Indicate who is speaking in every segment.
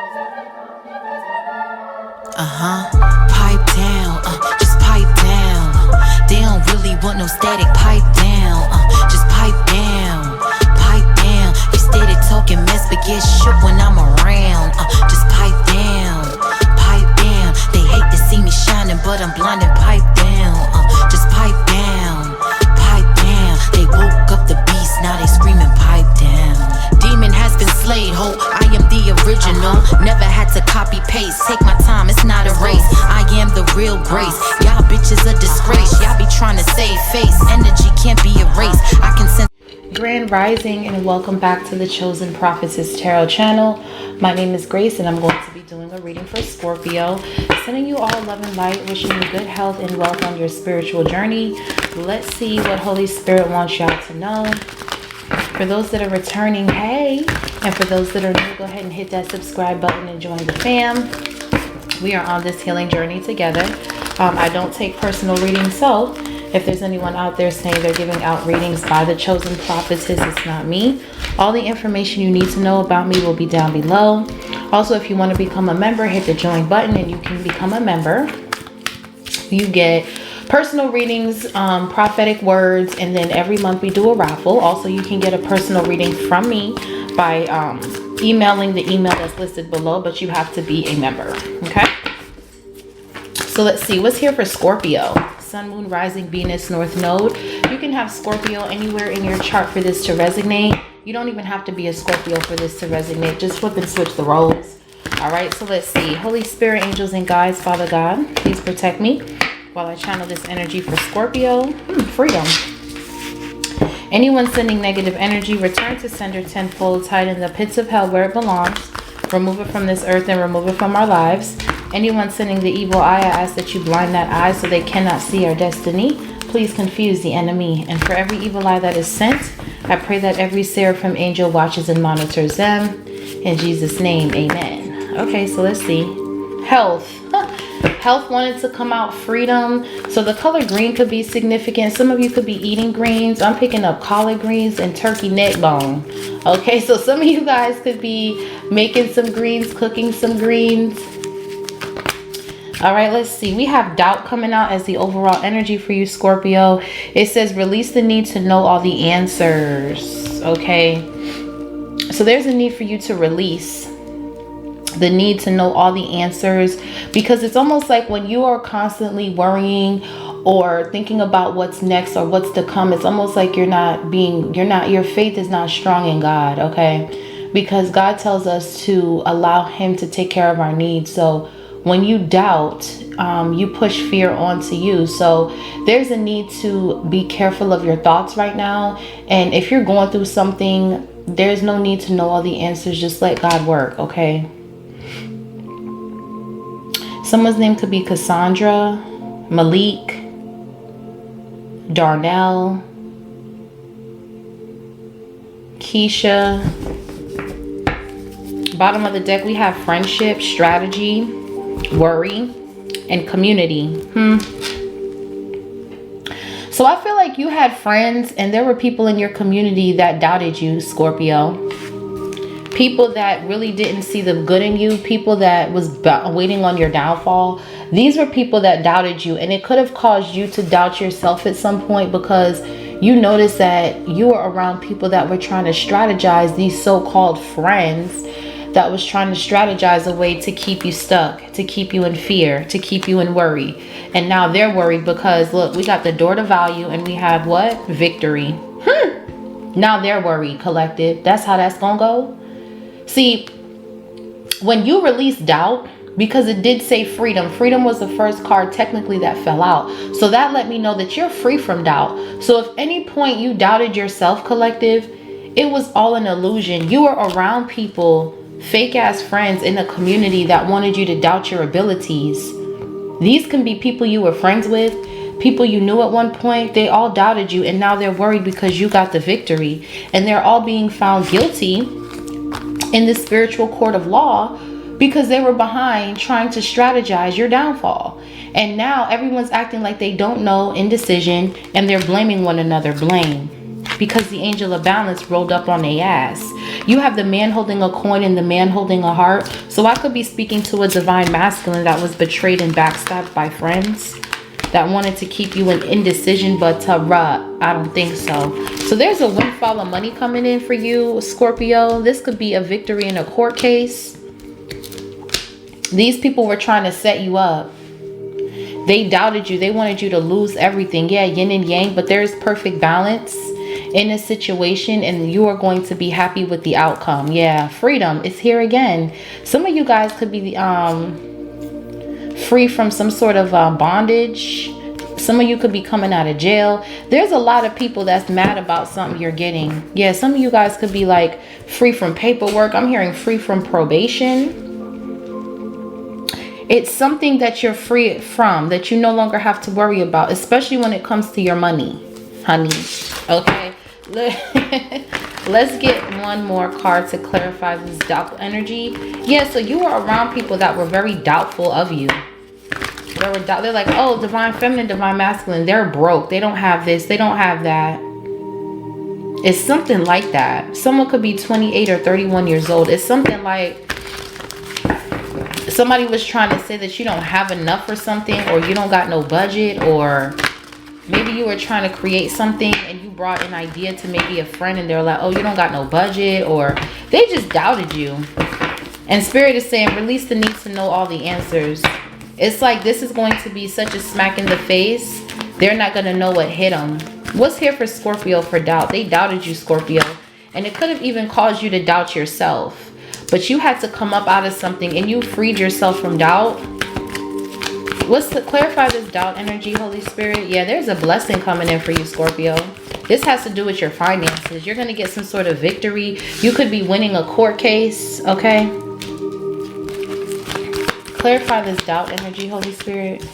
Speaker 1: Pipe down, just pipe down. They don't really want no static, pipe down, just pipe down, pipe down. You steady talking mess, but get shook when I'm around, just pipe down, pipe down. They hate to see me shining, but I'm blinding, pipe down, just pipe down, pipe down. They woke up the beast, now they screaming, pipe down. Demon has been slayed, ho, I am the original. Never had to copy paste, take my time, it's not a race. I am the real grace, y'all bitches a disgrace. Y'all be trying to save face, energy can't be erased. I can send
Speaker 2: Grand Rising, and welcome back to the Chosen Prophetess Tarot channel. My name is Grace, and I'm going to be doing a reading for Scorpio. Sending you all love and light, wishing you good health and wealth on your spiritual journey. Let's see what Holy Spirit wants y'all to know. For those that are returning, hey, and for those that are new, go ahead and hit that subscribe button and join the fam. We are on this healing journey together. I don't take personal readings, so if there's anyone out there saying they're giving out readings by the Chosen Prophetess, it's not me. All the information you need to know about me will be down below. Also, if you want to become a member, hit the join button and you can become a member. You get personal readings, prophetic words, and then every month we do a raffle. Also, you can get a personal reading from me by emailing the email that's listed below, but you have to be a member, okay? So let's see what's here for Scorpio. Sun, Moon, Rising, Venus, North Node. You can have Scorpio anywhere in your chart for this to resonate. You don't even have to be a Scorpio for this to resonate. Just flip and switch the roles. All right, so let's see. Holy Spirit, angels, and guides, Father God, please protect me while I channel this energy for Scorpio. Freedom. Anyone sending negative energy, return to sender tenfold, tied in the pits of hell where it belongs. Remove it from this earth and remove it from our lives. Anyone sending the evil eye, I ask that you blind that eye so they cannot see our destiny. Please confuse the enemy. And for every evil eye that is sent, I pray that every seraphim angel watches and monitors them. In Jesus' name, amen. Okay, so let's see. Health. Health wanted to come out, freedom. So the color green could be significant. Some of you could be eating greens. I'm picking up collard greens and turkey neck bone. Okay, so some of you guys could be making some greens, cooking some greens. All right, let's see. We have doubt coming out as the overall energy for you, Scorpio. It says release the need to know all the answers. Okay, so there's a need for you to release the need to know all the answers, because it's almost like when you are constantly worrying or thinking about what's next or what's to come, it's almost like your faith is not strong in God. Okay, because God tells us to allow him to take care of our needs. So when you doubt, you push fear onto you. So there's a need to be careful of your thoughts right now. And if you're going through something, there's no need to know all the answers. Just let God work, okay? Someone's name could be Cassandra, Malik, Darnell, Keisha. Bottom of the deck, we have friendship, strategy, worry, and community. So I feel like you had friends and there were people in your community that doubted you, Scorpio. People that really didn't see the good in you, people that was waiting on your downfall. These were people that doubted you, and it could have caused you to doubt yourself at some point, because you noticed that you were around people that were trying to strategize, these so-called friends that was trying to strategize a way to keep you stuck, to keep you in fear, to keep you in worry. And now they're worried because look, we got the door to value and we have what? Victory. Now they're worried, collective. That's how that's gonna go. See, when you release doubt, because it did say freedom. Freedom was the first card technically that fell out. So that let me know that you're free from doubt. So if any point you doubted yourself, collective, it was all an illusion. You were around people, fake ass friends in a community that wanted you to doubt your abilities. These can be people you were friends with, people you knew at one point. They all doubted you, and now they're worried because you got the victory. And they're all being found guilty in the spiritual court of law because they were behind trying to strategize your downfall. And now everyone's acting like they don't know, indecision, and they're blaming one another. Blame. Because the angel of balance rolled up on their ass. You have the man holding a coin and the man holding a heart. So I could be speaking to a divine masculine that was betrayed and backstabbed by friends that wanted to keep you in indecision, but I don't think so. So there's a windfall of money coming in for you, Scorpio. This could be a victory in a court case. These people were trying to set you up. They doubted you. They wanted you to lose everything. Yeah, yin and yang, but there's perfect balance in a situation, and you are going to be happy with the outcome. Yeah, freedom is here again. Some of you guys could be free from some sort of bondage. Some of you could be coming out of jail. There's a lot of people that's mad about something you're getting. Yeah, some of you guys could be like free from paperwork. I'm hearing free from probation. It's something that you're free from, that you no longer have to worry about, especially when it comes to your money, honey. Okay, let's get one more card to clarify this doubtful energy. Yeah, so you were around people that were very doubtful of you. They're like, oh, divine feminine, divine masculine, they're broke. They don't have this, they don't have that. It's something like that. Someone could be 28 or 31 years old. It's something like somebody was trying to say that you don't have enough for something, or you don't got no budget, or maybe you were trying to create something and you brought an idea to maybe a friend and they're like, oh, you don't got no budget, or they just doubted you. And Spirit is saying, release the need to know all the answers. It's like this is going to be such a smack in the face. They're not going to know what hit them. What's here for Scorpio for doubt? They doubted you, Scorpio. And it could have even caused you to doubt yourself. But you had to come up out of something and you freed yourself from doubt. What's to clarify this doubt energy, Holy Spirit? Yeah, there's a blessing coming in for you, Scorpio. This has to do with your finances. You're going to get some sort of victory. You could be winning a court case, okay? Clarify this doubt energy, Holy Spirit.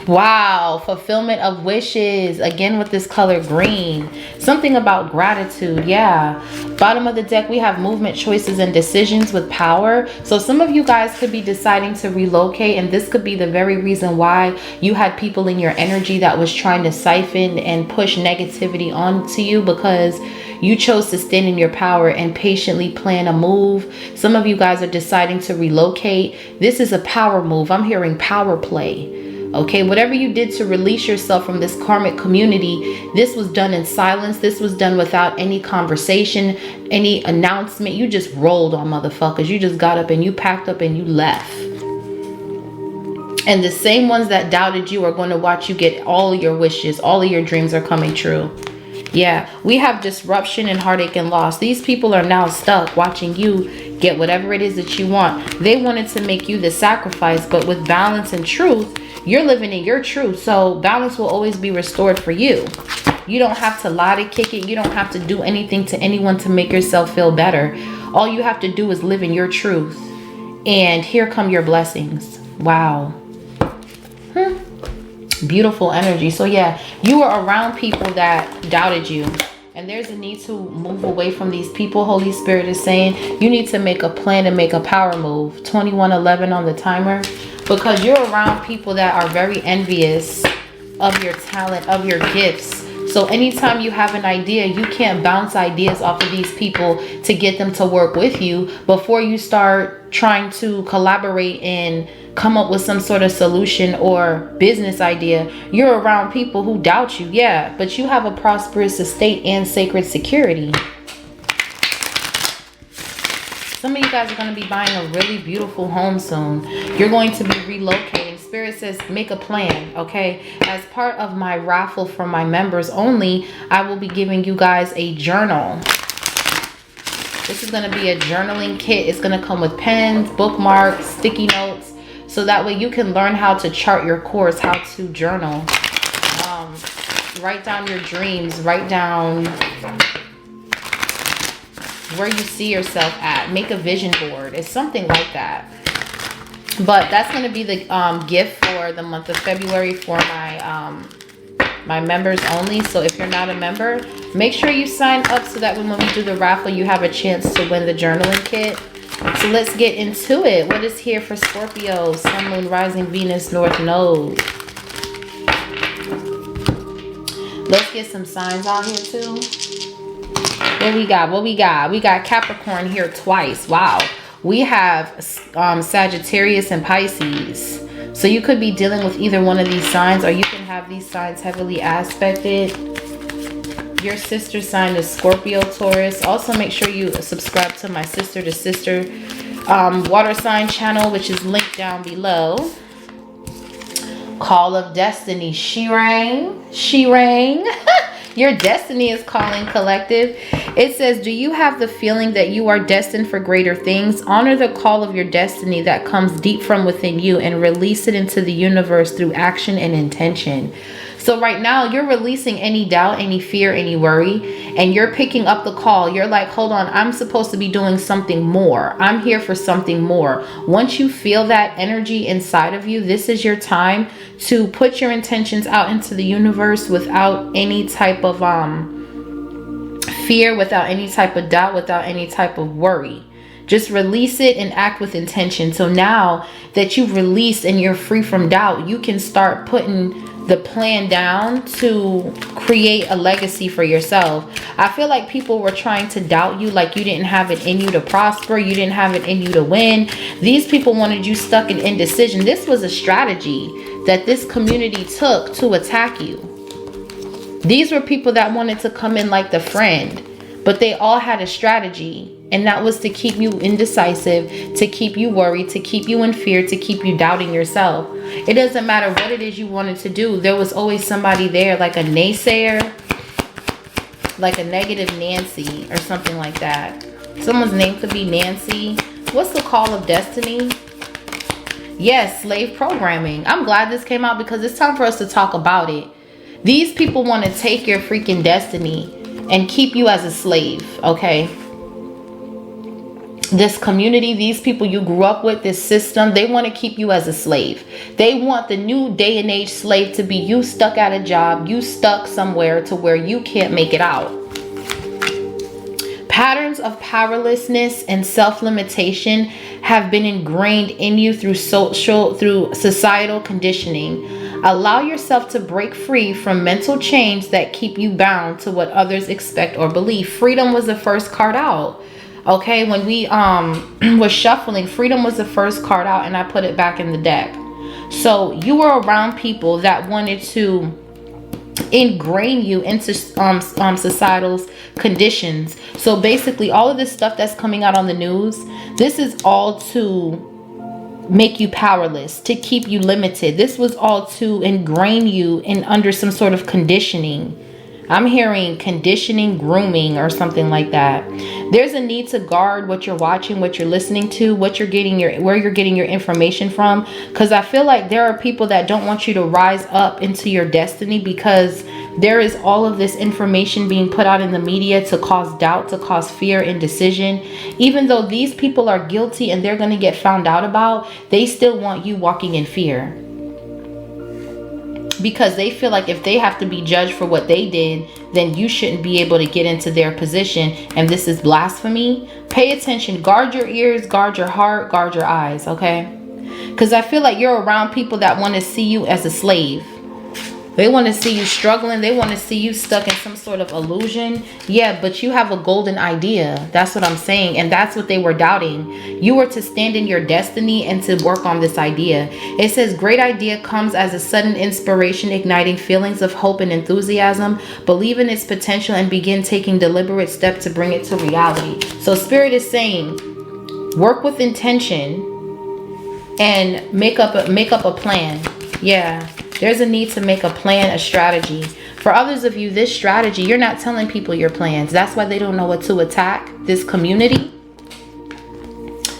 Speaker 2: Wow, fulfillment of wishes. Again with this color green. Something about gratitude. Yeah. Bottom of the deck, we have movement, choices, and decisions with power. So some of you guys could be deciding to relocate, and this could be the very reason why you had people in your energy that was trying to siphon and push negativity onto you, because you chose to stand in your power and patiently plan a move. Some of you guys are deciding to relocate. This is a power move. I'm hearing power play. Okay, whatever you did to release yourself from this karmic community, this was done in silence. This was done without any conversation, any announcement. You just rolled on motherfuckers. You just got up and you packed up and you left. And the same ones that doubted you are going to watch you get all your wishes. All of your dreams are coming true. Yeah, we have disruption and heartache and loss. These people are now stuck watching you get whatever it is that you want. They wanted to make you the sacrifice, but with balance and truth, you're living in your truth. So balance will always be restored for you. You don't have to lie to kick it. You don't have to do anything to anyone to make yourself feel better. All you have to do is live in your truth. And here come your blessings. Wow. Beautiful energy. So yeah, you were around people that doubted you, and there's a need to move away from these people. Holy Spirit is saying you need to make a plan and make a power move. 2111 on the timer, because you're around people that are very envious of your talent, of your gifts. So anytime you have an idea, you can't bounce ideas off of these people to get them to work with you before you start trying to collaborate and come up with some sort of solution or business idea. You're around people who doubt you. Yeah, but you have a prosperous estate and sacred security. Some of you guys are going to be buying a really beautiful home soon. You're going to be relocating. Spirit says make a plan, okay? As part of my raffle for my members only, I will be giving you guys a journal. This is going to be a journaling kit. It's going to come with pens, bookmarks, sticky notes, so that way you can learn how to chart your course, how to journal. Write down your dreams. Write down where you see yourself at. Make a vision board. It's something like that. But that's going to be the gift for the month of February for my my members only. So if you're not a member, make sure you sign up so that when we do the raffle, you have a chance to win the journaling kit. So let's get into it. What is here for Scorpio? Sun, Moon, Rising, Venus, North Node. Let's get some signs out here too. What we got? What we got? We got Capricorn here twice. Wow. We have Sagittarius and Pisces. So you could be dealing with either one of these signs, or you can have these signs heavily aspected. Your sister sign is Scorpio, Taurus. Also, make sure you subscribe to my sister to sister water sign channel, which is linked down below. Call of Destiny, she rang. Your destiny is calling, collective. It says, do you have the feeling that you are destined for greater things? Honor the call of your destiny that comes deep from within you and release it into the universe through action and intention. So right now you're releasing any doubt, any fear, any worry, and you're picking up the call. You're like, hold on, I'm supposed to be doing something more. I'm here for something more. Once you feel that energy inside of you, this is your time to put your intentions out into the universe without any type of fear, without any type of doubt, without any type of worry. Just release it and act with intention. So now that you've released and you're free from doubt, you can start putting the plan down to create a legacy for yourself. I feel like people were trying to doubt you, like you didn't have it in you to prosper, you didn't have it in you to win. These people wanted you stuck in indecision. This was a strategy that this community took to attack you. These were people that wanted to come in like the friend, but they all had a strategy. And that was to keep you indecisive, to keep you worried, to keep you in fear, to keep you doubting yourself. It doesn't matter what it is you wanted to do. There was always somebody there, like a naysayer, like a negative Nancy or something like that. Someone's name could be Nancy. What's the call of destiny? Yes, slave programming. I'm glad this came out because it's time for us to talk about it. These people want to take your freaking destiny and keep you as a slave, okay? This community, these people you grew up with, this system, they want to keep you as a slave. They want the new day and age slave to be you stuck at a job, you stuck somewhere to where you can't make it out. Patterns of powerlessness and self-limitation have been ingrained in you through societal conditioning. Allow yourself to break free from mental chains that keep you bound to what others expect or believe. Freedom was the first card out. Okay, when we was shuffling, freedom was the first card out, and I put it back in the deck. So you were around people that wanted to ingrain you into societal conditions. So basically all of this stuff that's coming out on the news, this is all to make you powerless, to keep you limited. This was all to ingrain you in under some sort of conditioning. I'm hearing conditioning, grooming, or something like that. There's a need to guard what you're watching, what you're listening to, what you're getting where you're getting your information from. Because I feel like there are people that don't want you to rise up into your destiny, because there is all of this information being put out in the media to cause doubt, to cause fear, indecision. Even though these people are guilty and they're going to get found out about, they still want you walking in fear. Because they feel like if they have to be judged for what they did, then you shouldn't be able to get into their position. And this is blasphemy. Pay attention. Guard your ears, guard your heart, guard your eyes, okay? Because I feel like you're around people that want to see you as a slave. They want to see you struggling. They want to see you stuck in some sort of illusion. Yeah, but you have a golden idea. That's what I'm saying. And that's what they were doubting. You were to stand in your destiny and to work on this idea. It says, great idea comes as a sudden inspiration, igniting feelings of hope and enthusiasm. Believe in its potential and begin taking deliberate steps to bring it to reality. So Spirit is saying, work with intention and make up a plan. Yeah. There's a need to make a plan, a strategy. For others of you, this strategy, you're not telling people your plans. That's why they don't know what to attack. This community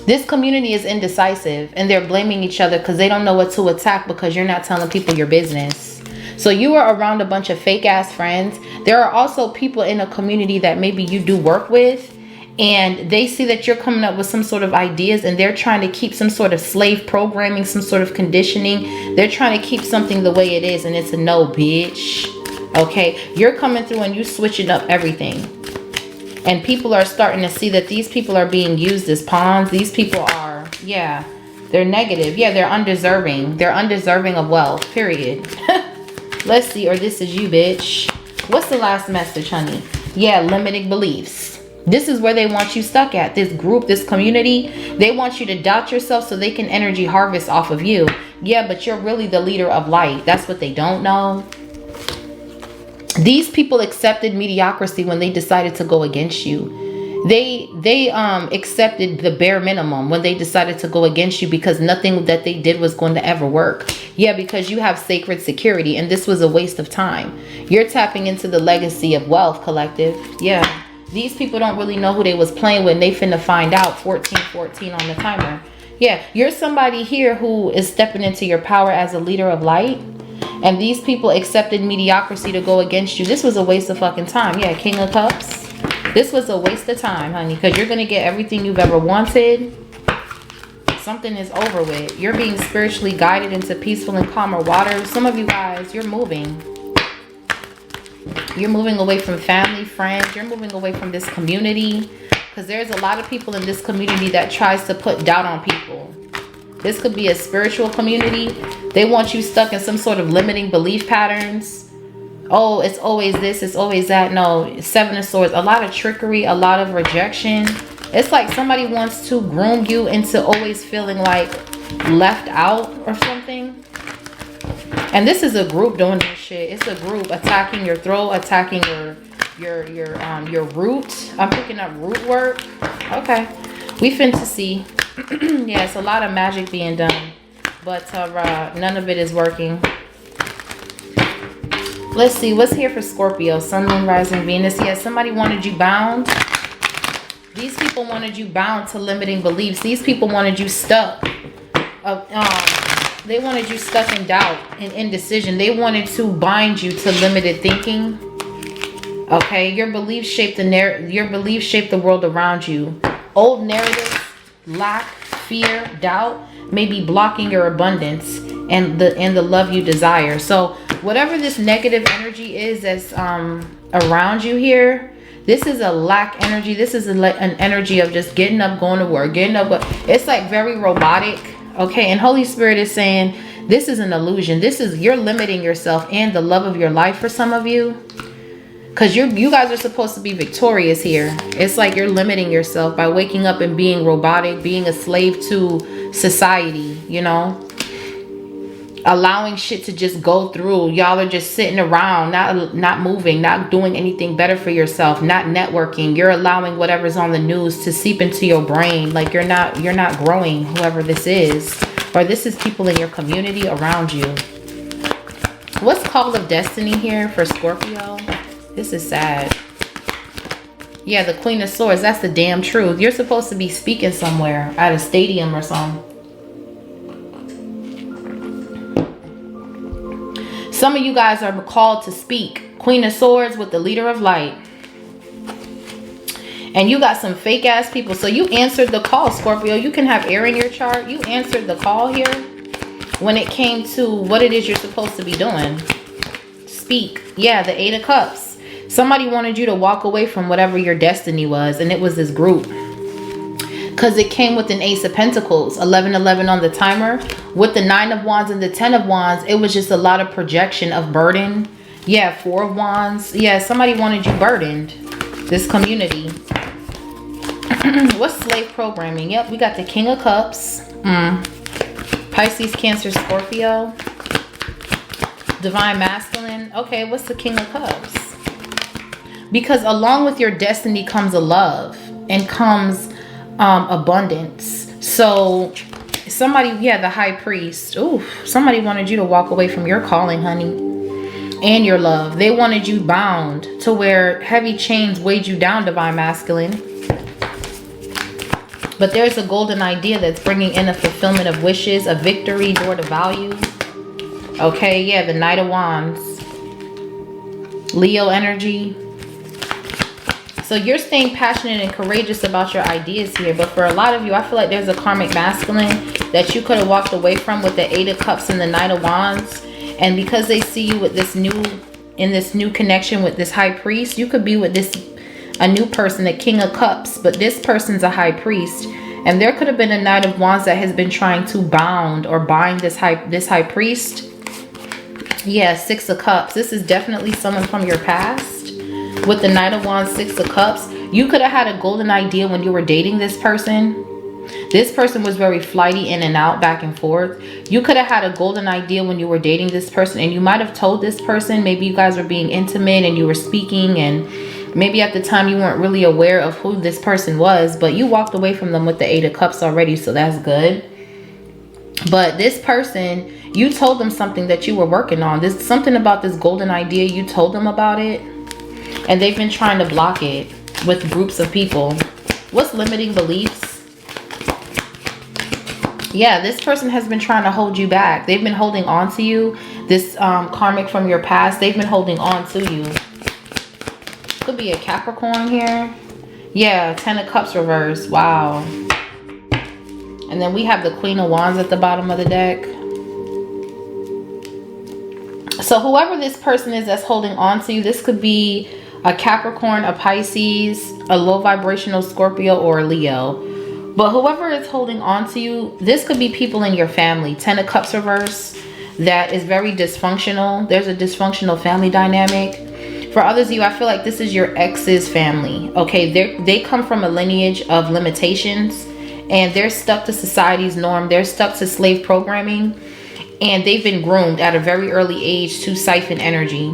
Speaker 2: is indecisive, and they're blaming each other because they don't know what to attack because you're not telling people your business. So you are around a bunch of fake ass friends. There are also people in a community that maybe you do work with, and they see that you're coming up with some sort of ideas, and they're trying to keep some sort of slave programming, some sort of conditioning. They're trying to keep something the way it is, and it's a no, bitch. Okay, you're coming through and you switching up everything. And people are starting to see that these people are being used as pawns. These people are, yeah, they're negative. Yeah, they're undeserving. They're undeserving of wealth, period. Let's see, or this is you, bitch. What's the last message, honey? Yeah, limiting beliefs. This is where they want you stuck at. This group, this community, they want you to doubt yourself so they can energy harvest off of you. Yeah, but you're really the leader of light. That's what they don't know. These people accepted mediocrity when they decided to go against you. They accepted the bare minimum when they decided to go against you, because nothing that they did was going to ever work. Yeah, because you have sacred security, and this was a waste of time. You're tapping into the legacy of wealth, collective. Yeah, these people don't really know who they was playing with, and they finna find out. 1414 on the timer. Yeah, you're somebody here who is stepping into your power as a leader of light, and these people accepted mediocrity to go against you. This was a waste of fucking time. Yeah, King of Cups. This was a waste of time, honey, because you're going to get everything you've ever wanted. Something is over with. You're being spiritually guided into peaceful and calmer waters. Some of you guys, you're moving. You're moving away from family, friends. You're moving away from this community, because there's a lot of people in this community that tries to put doubt on people. This could be a spiritual community. They want you stuck in some sort of limiting belief patterns. Oh, it's always this, it's always that. No, Seven of Swords. A lot of trickery, a lot of rejection. It's like somebody wants to groom you into always feeling like left out or something. And this is a group doing this shit. It's a group attacking your throat, attacking your root. I'm picking up root work. Okay, we finna see. Yeah, it's a lot of magic being done, but none of it is working. Let's see what's here for Scorpio. Sun, Moon, Rising, Venus. Yeah, somebody wanted you bound. These people wanted you bound to limiting beliefs. These people wanted you stuck. They wanted you stuck in doubt and indecision. They wanted to bind you to limited thinking. Okay, your beliefs shape the world around you. Old narratives, lack, fear, doubt may be blocking your abundance and the love you desire. So whatever this negative energy is that's around you here, this is a lack energy. This is an energy of just getting up, going to work, getting up. It's like very robotic. Okay, and Holy Spirit is saying this is an illusion. You're limiting yourself and the love of your life for some of you, because you guys are supposed to be victorious here. It's like you're limiting yourself by waking up and being robotic, being a slave to society, you know, allowing shit to just go through. Y'all are just sitting around, not moving, not doing anything better for yourself, not networking. You're allowing whatever's on the news to seep into your brain. Like you're not growing, whoever this is, or this is people in your community around you. What's Call of Destiny here for Scorpio? This is sad. Yeah, the Queen of Swords. That's the damn truth. You're supposed to be speaking somewhere at a stadium or something. Some of you guys are called to speak. Queen of Swords with the leader of light. And you got some fake ass people. So you answered the call, Scorpio. You can have air in your chart. You answered the call here when it came to what it is you're supposed to be doing. Speak. Yeah, the Eight of Cups. Somebody wanted you to walk away from whatever your destiny was. And it was this group. Because it came with an Ace of Pentacles, 1111 on the timer. With the 9 of Wands and the 10 of Wands, it was just a lot of projection of burden. Yeah, 4 of Wands. Yeah, somebody wanted you burdened. This community. What's slave programming? Yep, we got the King of Cups. Pisces, Cancer, Scorpio. Divine Masculine. Okay, what's the King of Cups? Because along with your destiny comes a love and comes abundance. So somebody, yeah, the High Priest. Ooh, somebody wanted you to walk away from your calling, honey, and your love. They wanted you bound to where heavy chains weighed you down, Divine Masculine. But there's a golden idea that's bringing in a fulfillment of wishes, a victory, door to value. Okay, yeah, the Knight of Wands. Leo energy. So you're staying passionate and courageous about your ideas here. But for a lot of you, I feel like there's a karmic masculine that you could have walked away from with the Eight of Cups and the Knight of Wands. And because they see you with this new connection with this High Priest, you could be with a new person, a King of Cups. But this person's a High Priest. And there could have been a Knight of Wands that has been trying to bound or bind this High Priest. Yeah, Six of Cups. This is definitely someone from your past. With the Knight of Wands, Six of Cups, you could have had a golden idea when you were dating this person. This person was very flighty, in and out, back and forth. You could have had a golden idea when you were dating this person, and you might have told this person. Maybe you guys were being intimate and you were speaking, and maybe at the time you weren't really aware of who this person was, but you walked away from them with the Eight of Cups already, so that's good. But this person, you told them something that you were working on. There's something about this golden idea. You told them about it, and they've been trying to block it with groups of people. What's limiting beliefs? Yeah, this person has been trying to hold you back. They've been holding on to you. This karmic from your past, they've been holding on to you. Could be a Capricorn here. Yeah, Ten of Cups reverse. Wow. And then we have the Queen of Wands at the bottom of the deck. So whoever this person is that's holding on to you, this could be a Capricorn, a Pisces, a low vibrational Scorpio, or a Leo. But whoever is holding on to you, this could be people in your family. Ten of Cups reverse, that is very dysfunctional. There's a dysfunctional family dynamic. For others of you, I feel like this is your ex's family. Okay, they come from a lineage of limitations, and they're stuck to society's norm. They're stuck to slave programming, and they've been groomed at a very early age to siphon energy.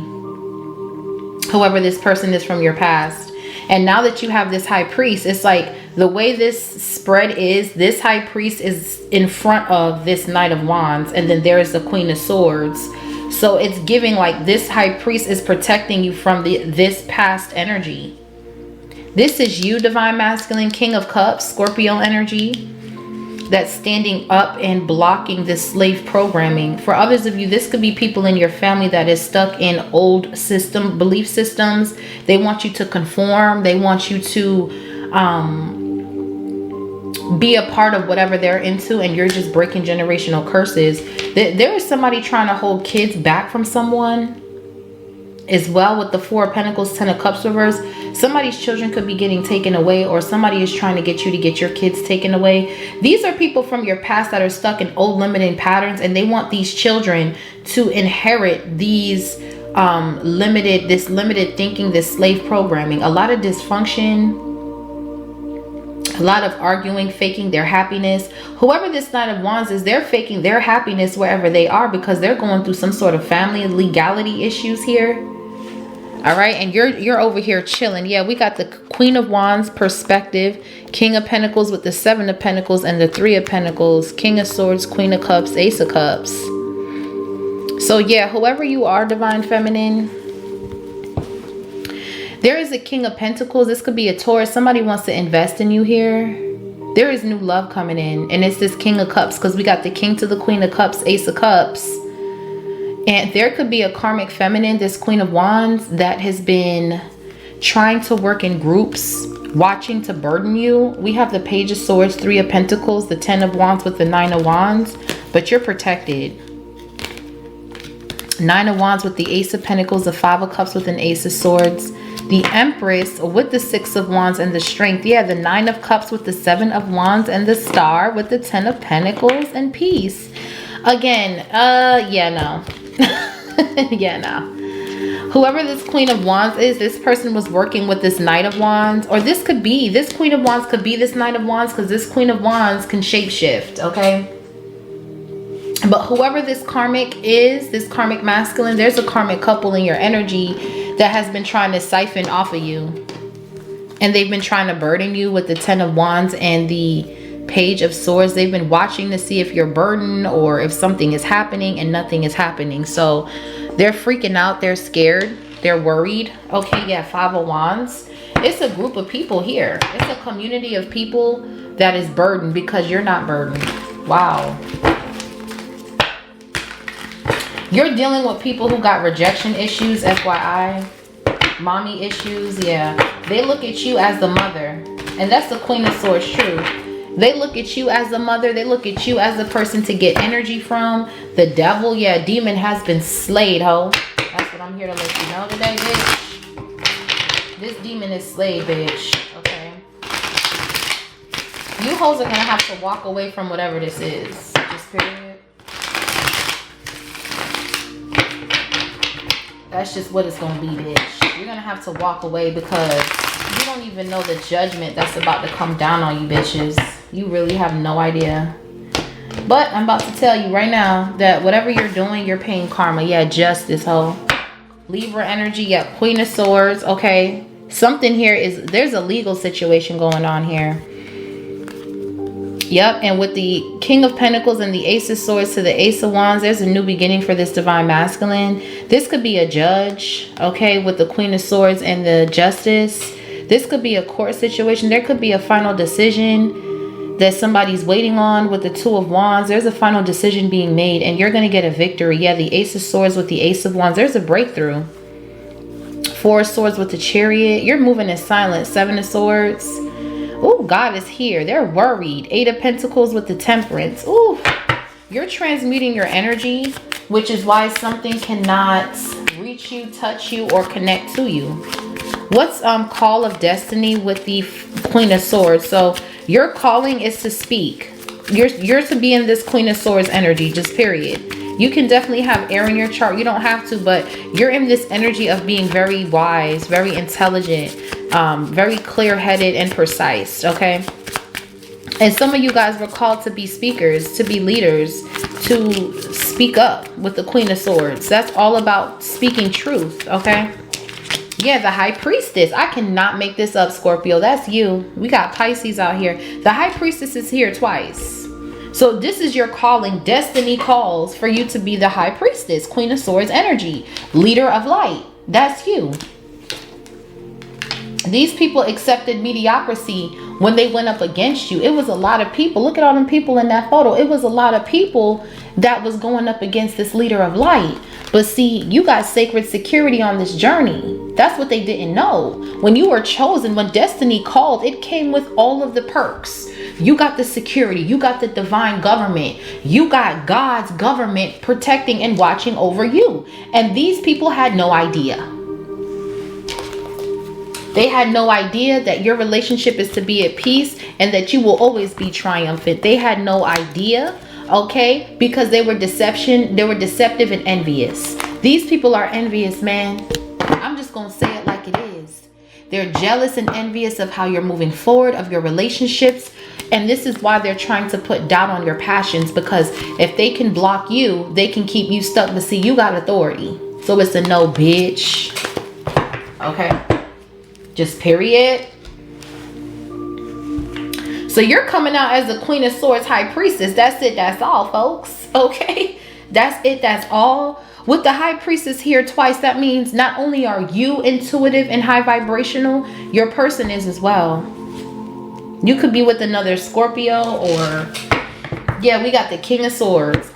Speaker 2: Whoever this person is from your past. And now that you have this High Priest, it's like the way this spread is, this High Priest is in front of this Knight of Wands, and then there's the Queen of Swords. So it's giving like this High Priest is protecting you from this past energy. This is you, Divine Masculine, King of Cups, Scorpio energy, that's standing up and blocking this slave programming. For others of you, this could be people in your family that is stuck in old belief systems. They want you to conform. They want you to be a part of whatever they're into, and you're just breaking generational curses. There is somebody trying to hold kids back from someone as well with the Four of Pentacles, Ten of Cups reverse. Somebody's children could be getting taken away, or somebody is trying to get you to get your kids taken away. These are people from your past that are stuck in old limiting patterns, and they want these children to inherit these limited thinking, this slave programming. A lot of dysfunction, a lot of arguing, faking their happiness. Whoever this Knight of Wands is, they're faking their happiness wherever they are because they're going through some sort of family legality issues here. All right, and you're over here chilling. Yeah, we got the Queen of Wands perspective, King of Pentacles with the Seven of Pentacles and the Three of Pentacles, King of Swords, Queen of Cups, Ace of Cups. So yeah, whoever you are, Divine Feminine, there is a King of Pentacles. This could be a Taurus. Somebody wants to invest in you here. There is new love coming in, and it's this King of Cups because we got the King to the Queen of Cups, Ace of Cups. And there could be a karmic feminine, this Queen of Wands, that has been trying to work in groups, watching to burden you. We have the Page of Swords, Three of Pentacles, the Ten of Wands with the Nine of Wands, but you're protected. Nine of Wands with the Ace of Pentacles, the Five of Cups with an Ace of Swords, the Empress with the Six of Wands and the Strength. Yeah, the Nine of Cups with the Seven of Wands and the Star with the Ten of Pentacles and Peace. Again, yeah, no. Yeah, no. Whoever this Queen of Wands is, this person was working with this Knight of Wands, or this Queen of Wands could be this Knight of Wands, because this Queen of Wands can shapeshift, okay? But whoever this karmic is, this karmic masculine, there's a karmic couple in your energy that has been trying to siphon off of you, and they've been trying to burden you with the Ten of Wands and the Page of Swords. They've been watching to see if you're burdened or if something is happening, and nothing is happening. So they're freaking out, they're scared, they're worried. Okay, yeah, Five of Wands. It's a group of people here. It's a community of people that is burdened because you're not burdened. Wow. You're dealing with people who got rejection issues, FYI. Mommy issues, yeah. They look at you as the mother, and that's the Queen of Swords, true. They look at you as the mother. They look at you as the person to get energy from. The devil, yeah, demon has been slayed, ho. That's what I'm here to let you know today, bitch. This demon is slayed, bitch. Okay. You hoes are going to have to walk away from whatever this is. Just period. That's just what it's going to be, bitch. You're gonna have to walk away because you don't even know the judgment that's about to come down on you, bitches. You really have no idea. But I'm about to tell you right now that whatever you're doing, you're paying karma. Yeah, justice, hoe. Libra energy, yeah, Queen of Swords, okay. Something here is, there's a legal situation going on here. Yep, and with the King of Pentacles and the Ace of Swords to the Ace of Wands, there's a new beginning for this Divine Masculine. This could be a judge, okay, with the Queen of Swords and the Justice. This could be a court situation. There could be a final decision that somebody's waiting on with the Two of Wands. There's a final decision being made and you're going to get a victory. Yeah, the Ace of Swords with the Ace of Wands. There's a breakthrough. Four of Swords with the Chariot. You're moving in silence. Seven of Swords. Oh, God is here. They're worried. Eight of Pentacles with the Temperance. Ooh, you're transmuting your energy, which is why something cannot reach you, touch you, or connect to you. What's Call of Destiny with the Queen of Swords? So your calling is to speak. You're to be in this Queen of Swords energy, just period. You can definitely have air in your chart. You don't have to, but you're in this energy of being very wise, very intelligent, very clear-headed and precise, okay? And some of you guys were called to be speakers, to be leaders, to speak up with the Queen of Swords. That's all about speaking truth, okay? Yeah, the High Priestess. I cannot make this up, Scorpio. That's you. We got Pisces out here. The High Priestess is here twice. So this is your calling. Destiny calls for you to be the High Priestess, Queen of Swords energy, leader of light. That's you. These people accepted mediocrity when they went up against you. It was a lot of people. Look at all them people in that photo. It was a lot of people that was going up against this leader of light. But see, you got sacred security on this journey. That's what they didn't know. When you were chosen, when destiny called, it came with all of the perks. You got the security. You got the divine government. You got God's government protecting and watching over you. And these people had no idea. They had no idea that your relationship is to be at peace and that you will always be triumphant. They had no idea, okay? Because they were deceptive and envious. These people are envious, man. I'm just going to say it like it is. They're jealous and envious of how you're moving forward, of your relationships. And this is why they're trying to put doubt on your passions, because if they can block you, they can keep you stuck. But see, you got authority. So it's a no, bitch. Okay. Just period. So you're coming out as the Queen of Swords High Priestess. That's it. That's all, folks. Okay. That's it. That's all. With the High Priestess here twice, that means not only are you intuitive and high vibrational, your person is as well. You could be with another Scorpio or, yeah, we got the King of Swords.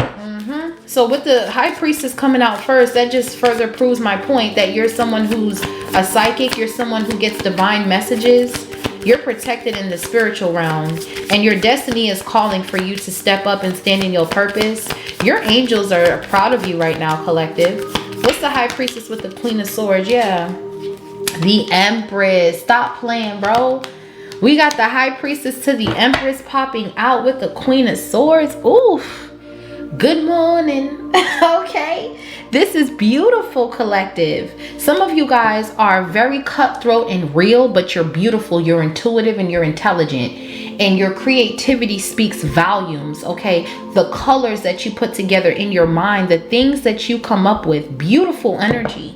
Speaker 2: So with the High Priestess coming out first, that just further proves my point that you're someone who's a psychic. You're someone who gets divine messages. You're protected in the spiritual realm. And your destiny is calling for you to step up and stand in your purpose. Your angels are proud of you right now, collective. What's the High Priestess with the Queen of Swords? Yeah. The Empress. Stop playing, bro. We got the High Priestess to the Empress popping out with the Queen of Swords. Oof. Good morning. Okay. This is beautiful, collective. Some of you guys are very cutthroat and real, but you're beautiful. You're intuitive and you're intelligent. And your creativity speaks volumes, okay? The colors that you put together in your mind, the things that you come up with, beautiful energy.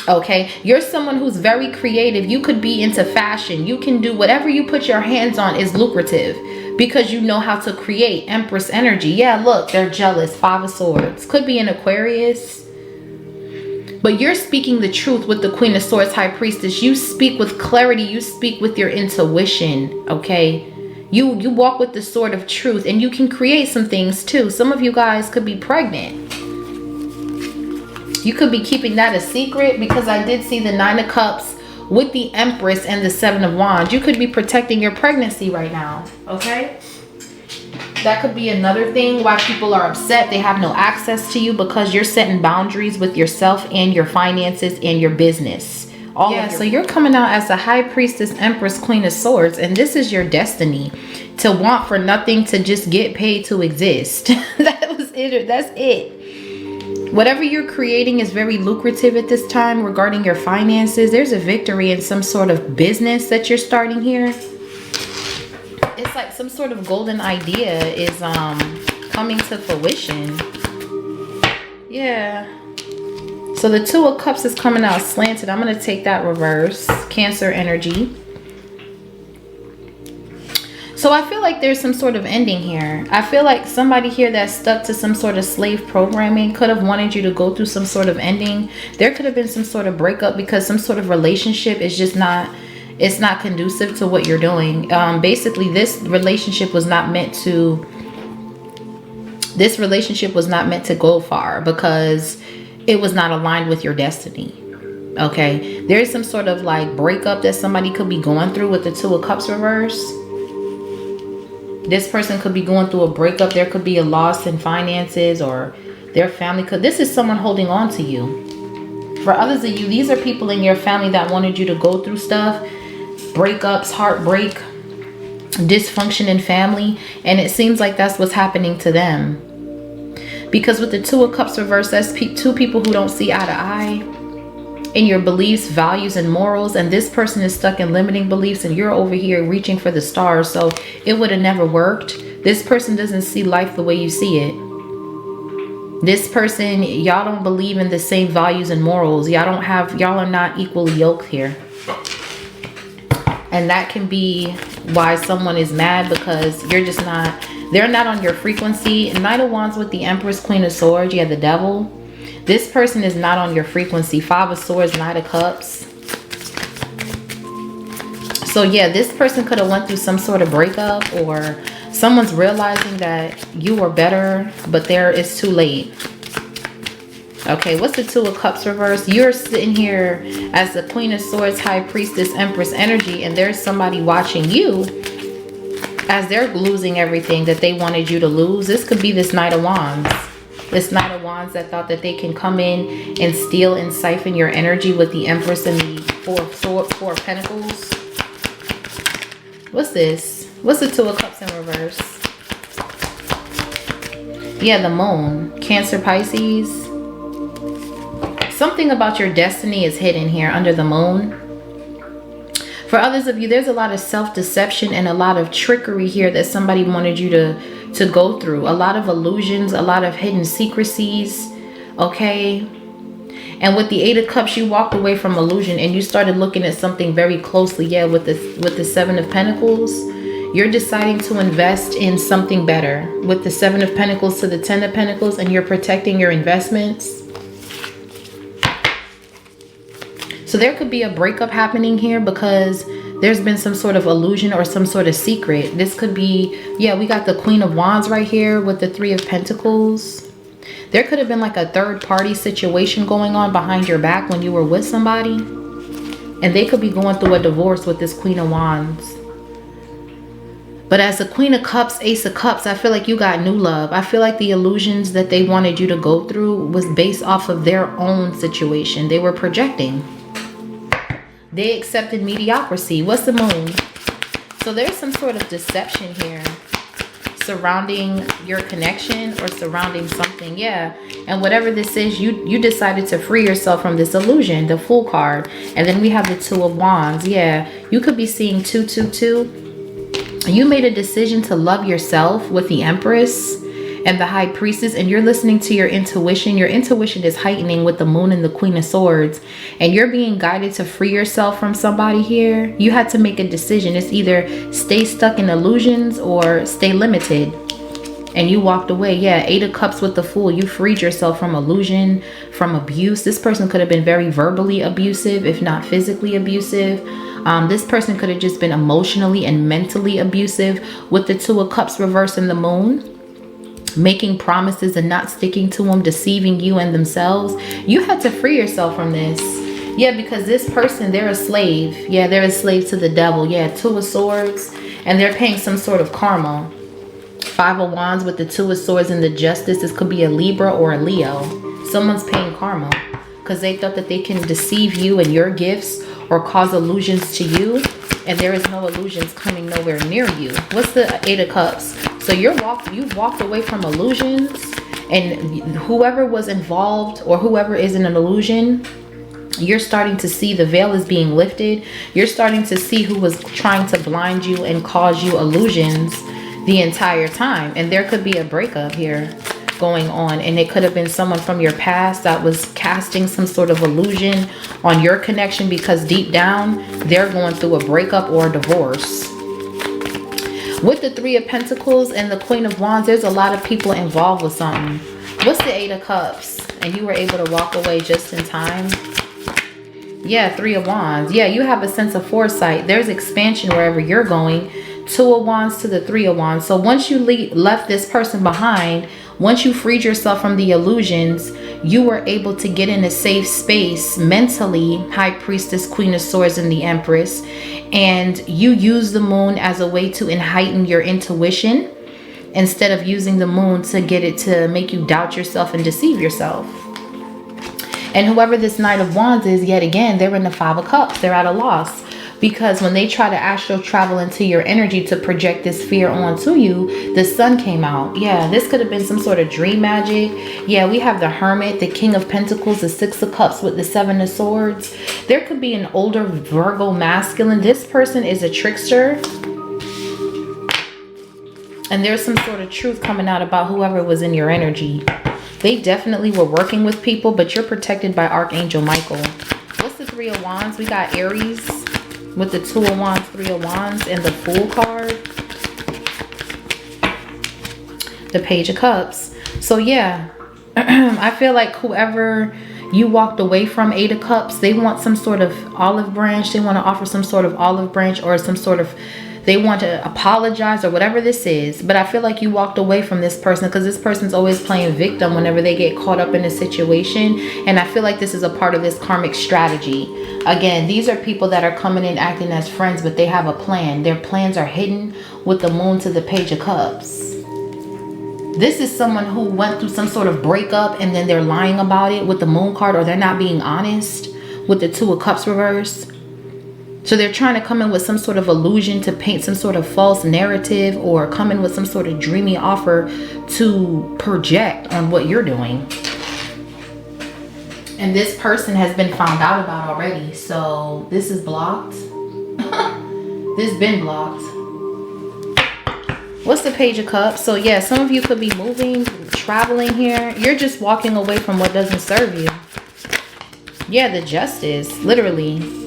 Speaker 2: Okay, you're someone who's very creative. You could be into fashion. You can do whatever you put your hands on is lucrative because you know how to create. Empress energy. Yeah, look, they're jealous. Five of Swords. Could be an Aquarius. But you're speaking the truth with the Queen of Swords High Priestess. You speak with clarity. You speak with your intuition, okay? You walk with the sword of truth and you can create some things too. Some of you guys could be pregnant. You could be keeping that a secret because I did see the Nine of Cups with the Empress and the Seven of Wands. You could be protecting your pregnancy right now, okay? That could be another thing why people are upset. They have no access to you because you're setting boundaries with yourself and your finances and your business. So you're coming out as the High Priestess, Empress, Queen of Swords, and this is your destiny. To want for nothing, to just get paid to exist. That was it. That's it. Whatever you're creating is very lucrative at this time regarding your finances. There's a victory in some sort of business that you're starting here. It's like some sort of golden idea is coming to fruition. Yeah. So the Two of Cups is coming out slanted. I'm going to take that reverse. Cancer energy. So I feel like there's some sort of ending here. I feel like somebody here that's stuck to some sort of slave programming could have wanted you to go through some sort of ending. There could have been some sort of breakup because some sort of relationship is just not, it's not conducive to what you're doing. Basically, this relationship was not meant to go far because it was not aligned with your destiny. Okay, there's some sort of like breakup that somebody could be going through with the Two of Cups reverse. This person could be going through a breakup. There could be a loss in finances, or their family could. This is someone holding on to you. For others of you, these are people in your family that wanted you to go through stuff. Breakups, heartbreak, dysfunction in family. And it seems like that's what's happening to them. Because with the Two of Cups reverse, that's two people who don't see eye to eye in your beliefs, values, and morals. And this person is stuck in limiting beliefs and you're over here reaching for the stars. So it would have never worked. This person doesn't see life the way you see it. This person, y'all don't believe in the same values and morals. Y'all are not equally yoked here. And that can be why someone is mad, because you're just not, they're not on your frequency. Knight of Wands with the Empress, Queen of Swords, you have the Devil. This person is not on your frequency. Five of Swords, Knight of Cups. So yeah, this person could have went through some sort of breakup, or someone's realizing that you are better, but it's too late. Okay, what's the Two of Cups reverse? You're sitting here as the Queen of Swords, High Priestess, Empress energy, and there's somebody watching you as they're losing everything that they wanted you to lose. This could be this Knight of Wands. This Knight of Wands that thought that they can come in and steal and siphon your energy with the Empress and the Four of Pentacles. What's this? What's the Two of Cups in reverse? Yeah, the Moon. Cancer, Pisces. Something about your destiny is hidden here under the Moon. For others of you, there's a lot of self-deception and a lot of trickery here that somebody wanted you to go through. A lot of illusions, a lot of hidden secrecies. Okay. And with the Eight of Cups, you walked away from illusion and you started looking at something very closely. Yeah, with the Seven of Pentacles, you're deciding to invest in something better. With the Seven of Pentacles to the Ten of Pentacles, and you're protecting your investments. So there could be a breakup happening here because there's been some sort of illusion or some sort of secret. This could be, yeah, we got the Queen of Wands right here with the Three of Pentacles. There could have been like a third party situation going on behind your back when you were with somebody. And they could be going through a divorce with this Queen of Wands. But as the Queen of Cups, Ace of Cups, I feel like you got new love. I feel like the illusions that they wanted you to go through was based off of their own situation. They were projecting. They accepted mediocrity. What's the Moon? So there's some sort of deception here surrounding your connection or surrounding something. Yeah. And whatever this is, you decided to free yourself from this illusion, the Fool card. And then we have the Two of Wands. Yeah. You could be seeing 222. You made a decision to love yourself with the Empress and the High Priestess, and you're listening to your intuition. Your intuition is heightening with the Moon and the Queen of Swords, and you're being guided to free yourself from somebody here. You had to make a decision. It's either stay stuck in illusions or stay limited, and you walked away. Yeah, Eight of Cups with the Fool. You freed yourself from illusion, from abuse. This person could have been very verbally abusive, if not physically abusive. This person could have just been emotionally and mentally abusive with the Two of Cups reverse in the Moon. Making promises and not sticking to them, deceiving you and themselves. You had to free yourself from this. Yeah, because this person, they're a slave. Yeah, they're a slave to the devil. Yeah, Two of Swords, and they're paying some sort of karma. Five of Wands with the Two of Swords and the Justice. This could be a Libra or a Leo. Someone's paying karma because they thought that they can deceive you and your gifts or cause illusions to you, and there is no illusions coming nowhere near you. What's the Eight of Cups? So you've walked away from illusions And whoever was involved or whoever is in an illusion, you're starting to see the veil is being lifted. You're starting to see who was trying to blind you and cause you illusions the entire time. And there could be a breakup here going on, and it could have been someone from your past that was casting some sort of illusion on your connection, because deep down they're going through a breakup or a divorce. With the Three of Pentacles and the Queen of Wands, there's a lot of people involved with something. What's the Eight of Cups? And you were able to walk away just in time. Yeah, Three of Wands. Yeah, you have a sense of foresight. There's expansion wherever you're going. Two of Wands to the Three of Wands. So once you left this person behind, once you freed yourself from the illusions, you were able to get in a safe space mentally, High Priestess, Queen of Swords, and the Empress. And you use the moon as a way to heighten your intuition instead of using the moon to get it to make you doubt yourself and deceive yourself. And whoever this Knight of Wands is, yet again, they're in the Five of Cups. They're at a loss. Because when they try to astral travel into your energy to project this fear onto you, the sun came out. Yeah, this could have been some sort of dream magic. Yeah, we have the Hermit, the King of Pentacles, the Six of Cups with the Seven of Swords. There could be an older Virgo masculine. This person is a trickster. And there's some sort of truth coming out about whoever was in your energy. They definitely were working with people, but you're protected by Archangel Michael. What's the Three of Wands? We got Aries with the Two of Wands, Three of Wands, and the Fool card. The Page of Cups. So yeah, I feel like whoever you walked away from, Eight of Cups, they want some sort of olive branch. They want to offer some sort of olive branch, or some sort of, they want to apologize or whatever this is. But I feel like you walked away from this person because this person's always playing victim whenever they get caught up in a situation. And I feel like this is a part of this karmic strategy. Again, these are people that are coming in acting as friends, but they have a plan. Their plans are hidden with the moon to the Page of Cups. This is someone who went through some sort of breakup and then they're lying about it with the moon card, or they're not being honest with the Two of Cups reverse. So they're trying to come in with some sort of illusion to paint some sort of false narrative, or come in with some sort of dreamy offer to project on what you're doing. And this person has been found out about already. So this is blocked. This been blocked. What's the Page of Cups? So yeah, some of you could be moving, traveling here. You're just walking away from what doesn't serve you. Yeah, the Justice, literally.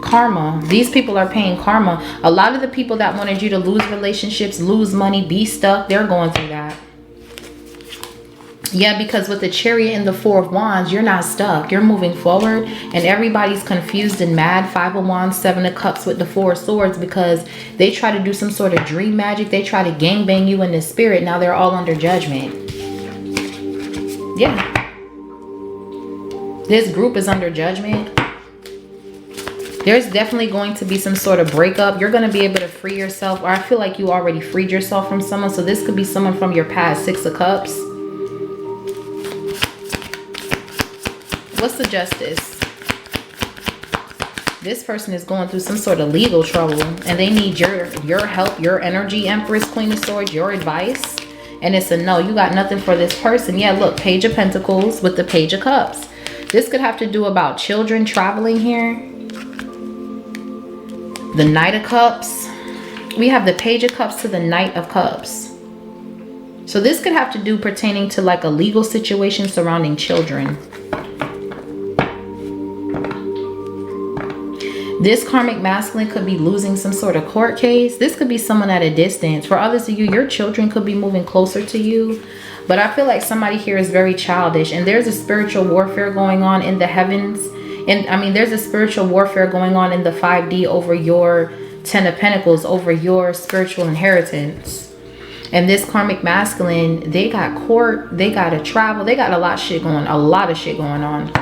Speaker 2: Karma. These people are paying karma. A lot of the people that wanted you to lose relationships, lose money, be stuck, they're going through that. Yeah, because with the Chariot and the Four of Wands, you're not stuck. You're moving forward, and everybody's confused and mad. Five of Wands, Seven of Cups with the Four of Swords, because they try to do some sort of dream magic. They try to gangbang you in the spirit. Now they're all under judgment. Yeah. This group is under judgment. There's definitely going to be some sort of breakup. You're going to be able to free yourself, or I feel like you already freed yourself from someone. So this could be someone from your past. Six of Cups. What's the Justice? This person is going through some sort of legal trouble, and they need your help, your energy, Empress, Queen of Swords, your advice. And it's a no. You got nothing for this person. Yeah, look, Page of Pentacles with the Page of Cups. This could have to do about children traveling here. The Knight of Cups. We have the Page of Cups to the Knight of Cups. So this could have to do pertaining to like a legal situation surrounding children. This karmic masculine could be losing some sort of court case. This could be someone at a distance. For others of you, your children could be moving closer to you. But I feel like somebody here is very childish, and there's a spiritual warfare going on in the heavens. And I mean, there's a spiritual warfare going on in the 5D over your Ten of Pentacles, over your spiritual inheritance. And this karmic masculine, they got court, they got to travel, they got a lot of shit going on.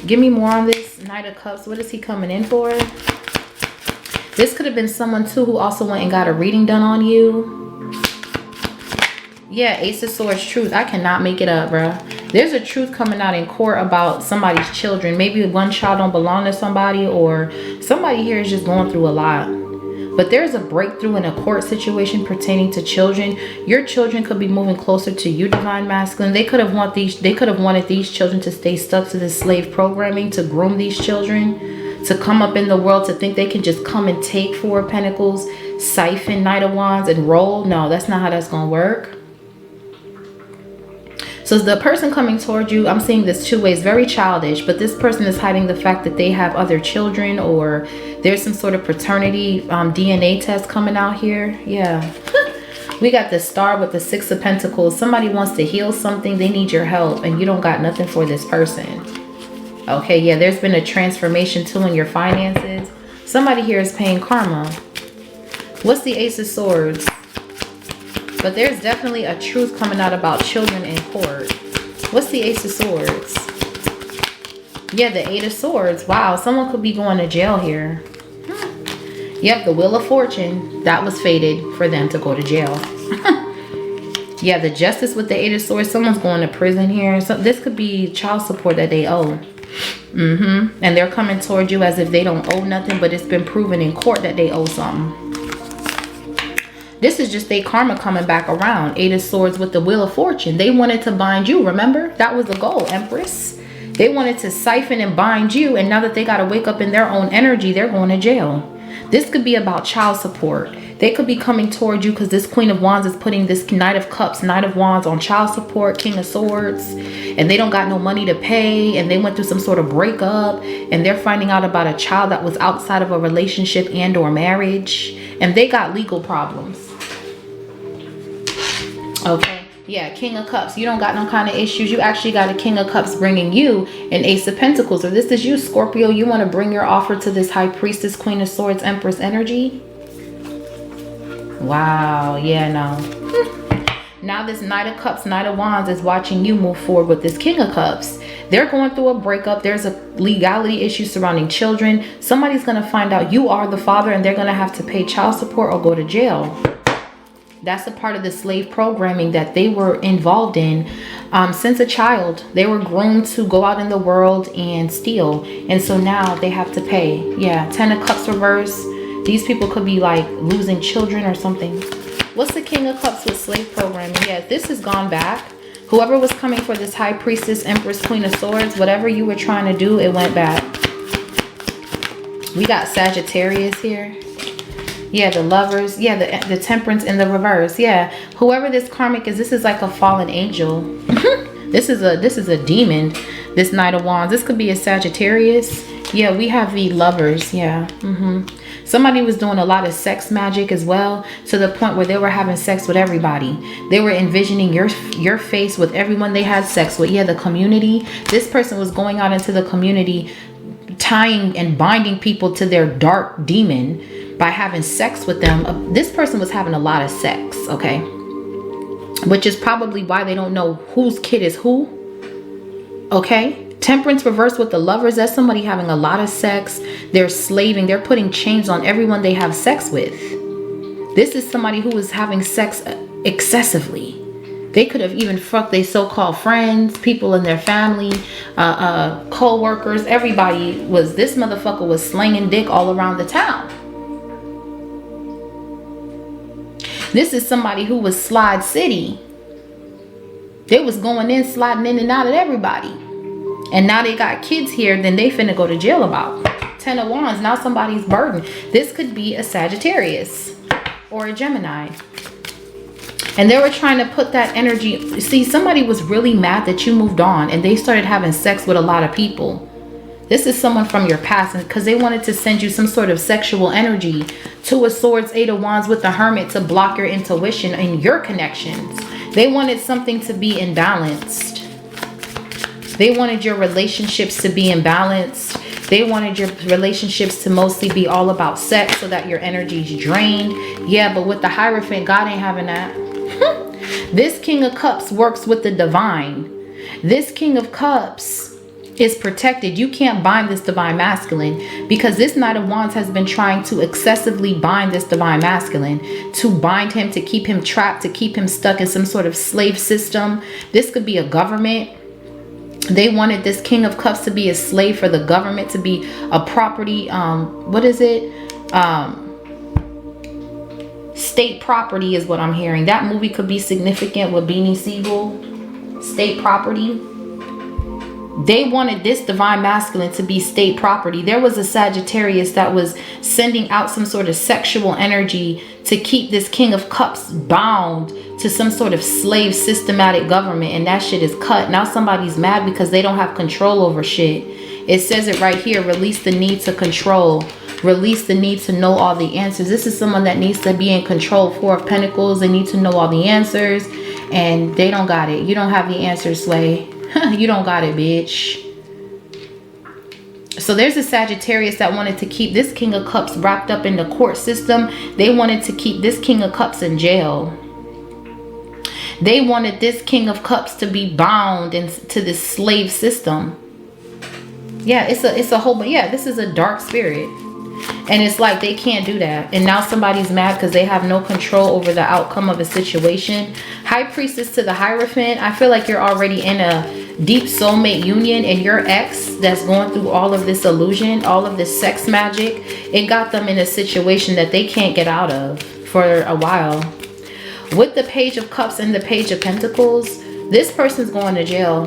Speaker 2: Give me more on this Knight of Cups. What is he coming in for? This could have been someone too who also went and got a reading done on you. Yeah, Ace of Swords, truth. I cannot make it up, bro. There's a truth coming out in court about somebody's children. Maybe one child don't belong to somebody, or somebody here is just going through a lot. But there's a breakthrough in a court situation pertaining to children. Your children could be moving closer to you, divine masculine. They could have wanted these children to stay stuck to this slave programming, to groom these children, to come up in the world, to think they can just come and take Four of Pentacles, siphon Knight of Wands, and roll. No, that's not how that's gonna work. So the person coming toward you, I'm seeing this two ways, very childish, but this person is hiding the fact that they have other children, or there's some sort of paternity DNA test coming out here. Yeah. We got the Star with the Six of Pentacles. Somebody wants to heal something. They need your help, and you don't got nothing for this person. Okay, yeah, there's been a transformation too in your finances. Somebody here is paying karma. What's the Ace of Swords? But there's definitely a truth coming out about children in court. What's the Ace of Swords? Yeah, the Eight of Swords. Wow, someone could be going to jail here. Yep, the Wheel of Fortune. That was fated for them to go to jail. Yeah, the Justice with the Eight of Swords. Someone's going to prison here. So this could be child support that they owe. And they're coming toward you as if they don't owe nothing, but it's been proven in court that they owe something. This is just their karma coming back around. Eight of Swords with the Wheel of Fortune. They wanted to bind you, remember? That was the goal, Empress. They wanted to siphon and bind you, and now that they got to wake up in their own energy, they're going to jail. This could be about child support. They could be coming toward you because this Queen of Wands is putting this Knight of Cups, Knight of Wands on child support, King of Swords, and they don't got no money to pay, and they went through some sort of breakup, and they're finding out about a child that was outside of a relationship and or marriage, and they got legal problems. Okay, yeah, King of Cups. You don't got no kind of issues. You actually got a King of Cups bringing you an Ace of Pentacles. Or this is you, Scorpio. You want to bring your offer to this High Priestess, Queen of Swords, Empress energy. Wow, yeah, no. Now this Knight of Cups, Knight of Wands is watching you move forward with this King of Cups. They're going through a breakup. There's a legality issue surrounding children. Somebody's going to find out you are the father, and they're going to have to pay child support or go to jail. That's a part of the slave programming that they were involved in since a child. They were groomed to go out in the world and steal. And so now they have to pay. Yeah, Ten of Cups reverse. These people could be like losing children or something. What's the King of Cups with slave programming? Yeah, this has gone back. Whoever was coming for this High Priestess, Empress, Queen of Swords, whatever you were trying to do, it went back. We got Sagittarius here. Yeah, the Lovers. Yeah, the Temperance in the reverse. Yeah, whoever this karmic is, this is like a fallen angel. This is a demon. This Knight of Wands. This could be a Sagittarius. Yeah, we have the Lovers. Yeah. Somebody was doing a lot of sex magic as well, to the point where they were having sex with everybody. They were envisioning your face with everyone they had sex with. Yeah, the community. This person was going out into the community, tying and binding people to their dark demon by having sex with them. This person was having a lot of sex, okay? Which is probably why they don't know whose kid is who, okay? Temperance reversed with the Lovers. That's somebody having a lot of sex. They're slaving. They're putting chains on everyone they have sex with. This is somebody who is having sex excessively. They could have even fucked their so-called friends, people in their family, co-workers. Everybody was, this motherfucker was slinging dick all around the town. This is somebody who was Slide City. They was going in, sliding in and out of everybody. And now they got kids here, then they finna go to jail about. Ten of Wands, now somebody's burden. This could be a Sagittarius or a Gemini. And they were trying to put that energy. See, somebody was really mad that you moved on and they started having sex with a lot of people. This is someone from your past, because they wanted to send you some sort of sexual energy. Two of Swords, Eight of Wands with the Hermit to block your intuition and your connections. They wanted something to be imbalanced. They wanted your relationships to be imbalanced. They wanted your relationships to mostly be all about sex so that your energy is drained. Yeah, but with the Hierophant, God ain't having that. This King of Cups works with the divine. This King of Cups is protected. You can't bind this divine masculine, because this Knight of Wands has been trying to excessively bind this divine masculine, to bind him, to keep him trapped, to keep him stuck in some sort of slave system. This could be a government. They wanted this King of Cups to be a slave for the government, to be a property, what is it? State property is what I'm hearing. That movie could be significant with Beanie Siegel. State property. They wanted this divine masculine to be state property. There was a Sagittarius that was sending out some sort of sexual energy to keep this King of Cups bound to some sort of slave systematic government, and that shit is cut. Now somebody's mad because they don't have control over shit. It says it right here, release the need to control. Release the need to know all the answers. This is someone that needs to be in control. Four of Pentacles. They need to know all the answers, and they don't got it. You don't have the answers, Sway. You don't got it, bitch. So there's a Sagittarius that wanted to keep this King of Cups wrapped up in the court system. They wanted to keep this King of Cups in jail. They wanted this King of Cups to be bound into this slave system. Yeah, it's a whole, but yeah, this is a dark spirit. And it's like they can't do that. And now somebody's mad because they have no control over the outcome of a situation. High Priestess to the Hierophant. I feel like you're already in a deep soulmate union, and your ex that's going through all of this illusion, all of this sex magic, it got them in a situation that they can't get out of for a while. With the Page of Cups and the Page of Pentacles, this person's going to jail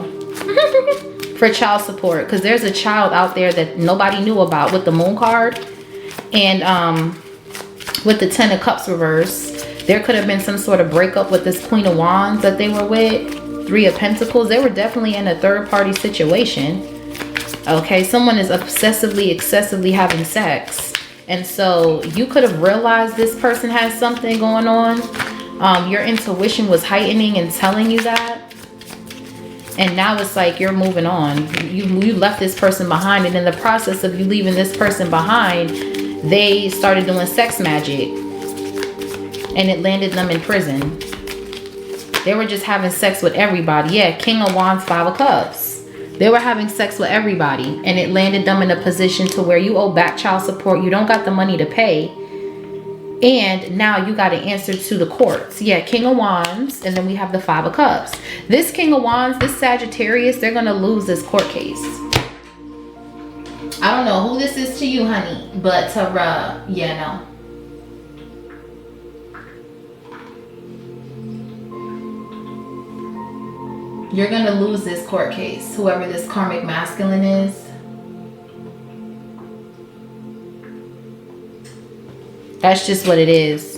Speaker 2: for child support, because there's a child out there that nobody knew about with the Moon card. And with the Ten of Cups reverse, there could have been some sort of breakup with this Queen of Wands that they were with. Three of Pentacles. They were definitely in a third party situation. Okay, someone is obsessively, excessively having sex. And so you could have realized this person has something going on. Your intuition was heightening and telling you that. And now it's like you're moving on. You left this person behind, and in the process of you leaving this person behind, they started doing sex magic, and it landed them in prison. They were just having sex with everybody. Yeah, King of Wands, Five of Cups. They were having sex with everybody, and it landed them in a position to where you owe back child support. You don't got the money to pay, and now you got to answer to the courts. Yeah, King of Wands, and then we have the Five of Cups. This King of Wands, this Sagittarius, they're going to lose this court case. I don't know who this is to you, honey, but to, yeah, no. You're going to lose this court case, whoever this karmic masculine is. That's just what it is.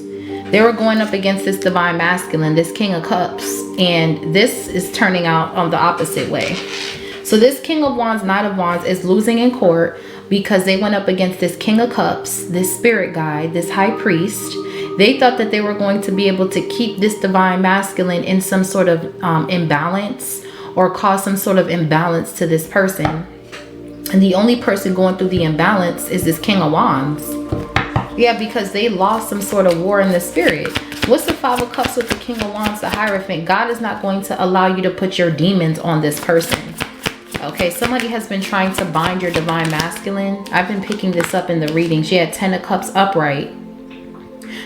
Speaker 2: They were going up against this divine masculine, this King of Cups, and this is turning out on the opposite way. So this King of Wands, Knight of Wands is losing in court because they went up against this King of Cups, this spirit guide, this high priest. They thought that they were going to be able to keep this divine masculine in some sort of imbalance, or cause some sort of imbalance to this person. And the only person going through the imbalance is this King of Wands. Yeah, because they lost some sort of war in the spirit. What's the Five of Cups with the King of Wands, the Hierophant? God is not going to allow you to put your demons on this person. Okay, somebody has been trying to bind your divine masculine. I've been picking this up in the readings. Yeah, Ten of Cups upright.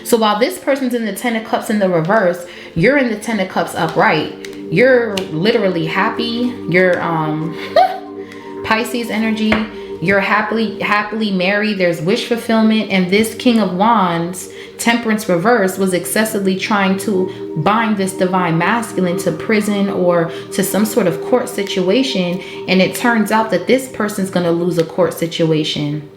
Speaker 2: So while this person's in the Ten of Cups in the reverse, you're in the Ten of Cups upright. You're literally happy. You're Pisces energy. You're happily married. There's wish fulfillment. And this King of Wands, Temperance reverse, was excessively trying to bind this divine masculine to prison or to some sort of court situation. And it turns out that this person's going to lose a court situation,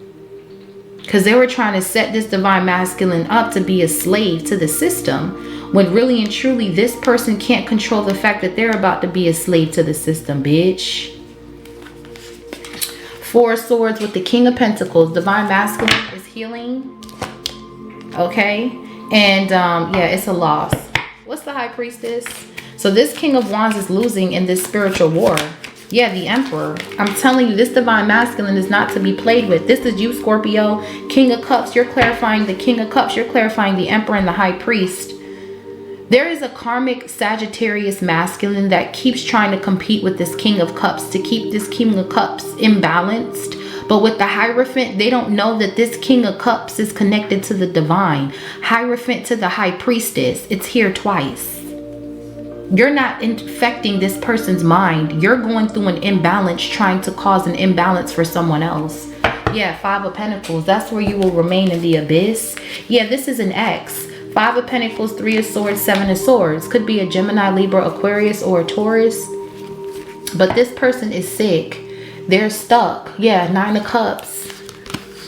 Speaker 2: because they were trying to set this divine masculine up to be a slave to the system, when really and truly this person can't control the fact that they're about to be a slave to the system, bitch. Four of Swords with the King of Pentacles. Divine masculine is healing. Okay. And yeah, it's a loss. What's the High Priestess? So this King of Wands is losing in this spiritual war. Yeah, the Emperor. I'm telling you, this divine masculine is not to be played with. This is you, Scorpio. King of Cups. You're clarifying the King of Cups. You're clarifying the Emperor and the High Priest. There is a karmic Sagittarius masculine that keeps trying to compete with this King of Cups to keep this King of Cups imbalanced. But with the Hierophant, they don't know that this King of Cups is connected to the divine. Hierophant to the High Priestess. It's here twice. You're not infecting this person's mind. You're going through an imbalance, trying to cause an imbalance for someone else. Yeah, Five of Pentacles. That's where you will remain in the abyss. Yeah, this is an ex. Five of Pentacles, Three of Swords, Seven of Swords. Could be a Gemini, Libra, Aquarius, or a Taurus. But this person is sick. They're stuck. Yeah, Nine of Cups,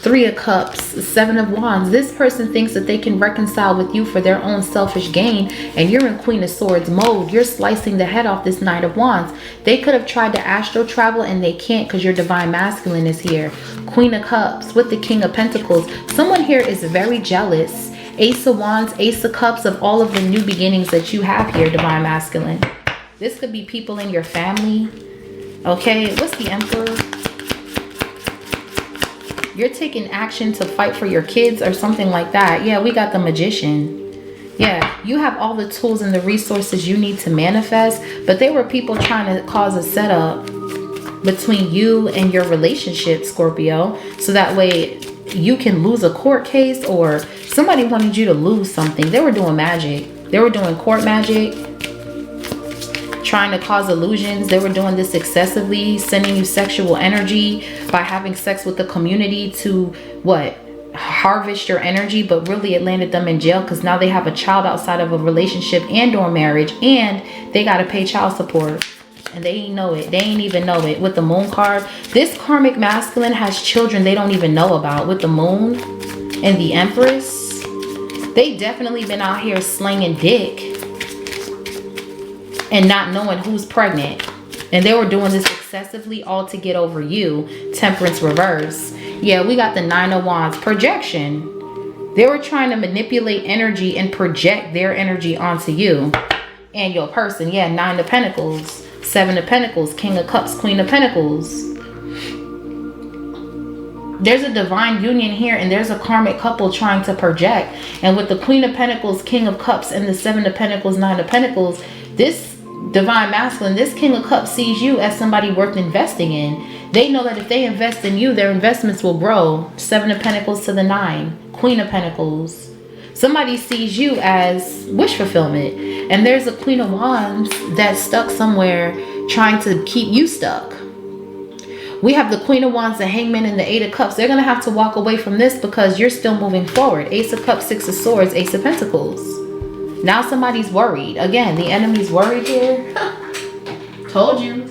Speaker 2: Three of Cups, Seven of Wands. This person thinks that they can reconcile with you for their own selfish gain, and you're in Queen of Swords mode. You're slicing the head off this Knight of Wands. They could have tried to astral travel and they can't because your divine masculine is here. Queen of Cups with the King of Pentacles. Someone here is very jealous. Ace of Wands, Ace of Cups, of all of the new beginnings that you have here, divine masculine. This could be people in your family. Okay, what's the Emperor? You're taking action to fight for your kids or something like that. Yeah, we got the Magician. Yeah, you have all the tools and the resources you need to manifest, but there were people trying to cause a setup between you and your relationship, Scorpio, so that way you can lose a court case, or somebody wanted you to lose something. They were doing magic. They were doing court magic, trying to cause illusions. They were doing this excessively, sending you sexual energy by having sex with the community to what? Harvest your energy, but really it landed them in jail because now they have a child outside of a relationship and or marriage, and they got to pay child support. And they ain't know it. They ain't even know it. With the Moon card, this karmic masculine has children they don't even know about. With the Moon and the Empress, they definitely been out here slinging dick and not knowing who's pregnant. And they were doing this excessively all to get over you. Temperance reverse. Yeah, we got the Nine of Wands. Projection. They were trying to manipulate energy and project their energy onto you and your person. Yeah, Nine of Pentacles, Seven of Pentacles, King of Cups, Queen of Pentacles. There's a divine union here, and there's a karmic couple trying to project. And with the Queen of Pentacles, King of Cups, and the Seven of Pentacles, Nine of Pentacles, this divine masculine, this King of Cups sees you as somebody worth investing in. They know that if they invest in you, their investments will grow. Seven of Pentacles to the Nine, Queen of Pentacles. Somebody sees you as wish fulfillment. And there's a Queen of Wands that's stuck somewhere trying to keep you stuck. We have the Queen of Wands, the Hangman, and the Eight of Cups. They're going to have to walk away from this because you're still moving forward. Ace of Cups, Six of Swords, Ace of Pentacles. Now somebody's worried. Again, the enemy's worried here. Told you.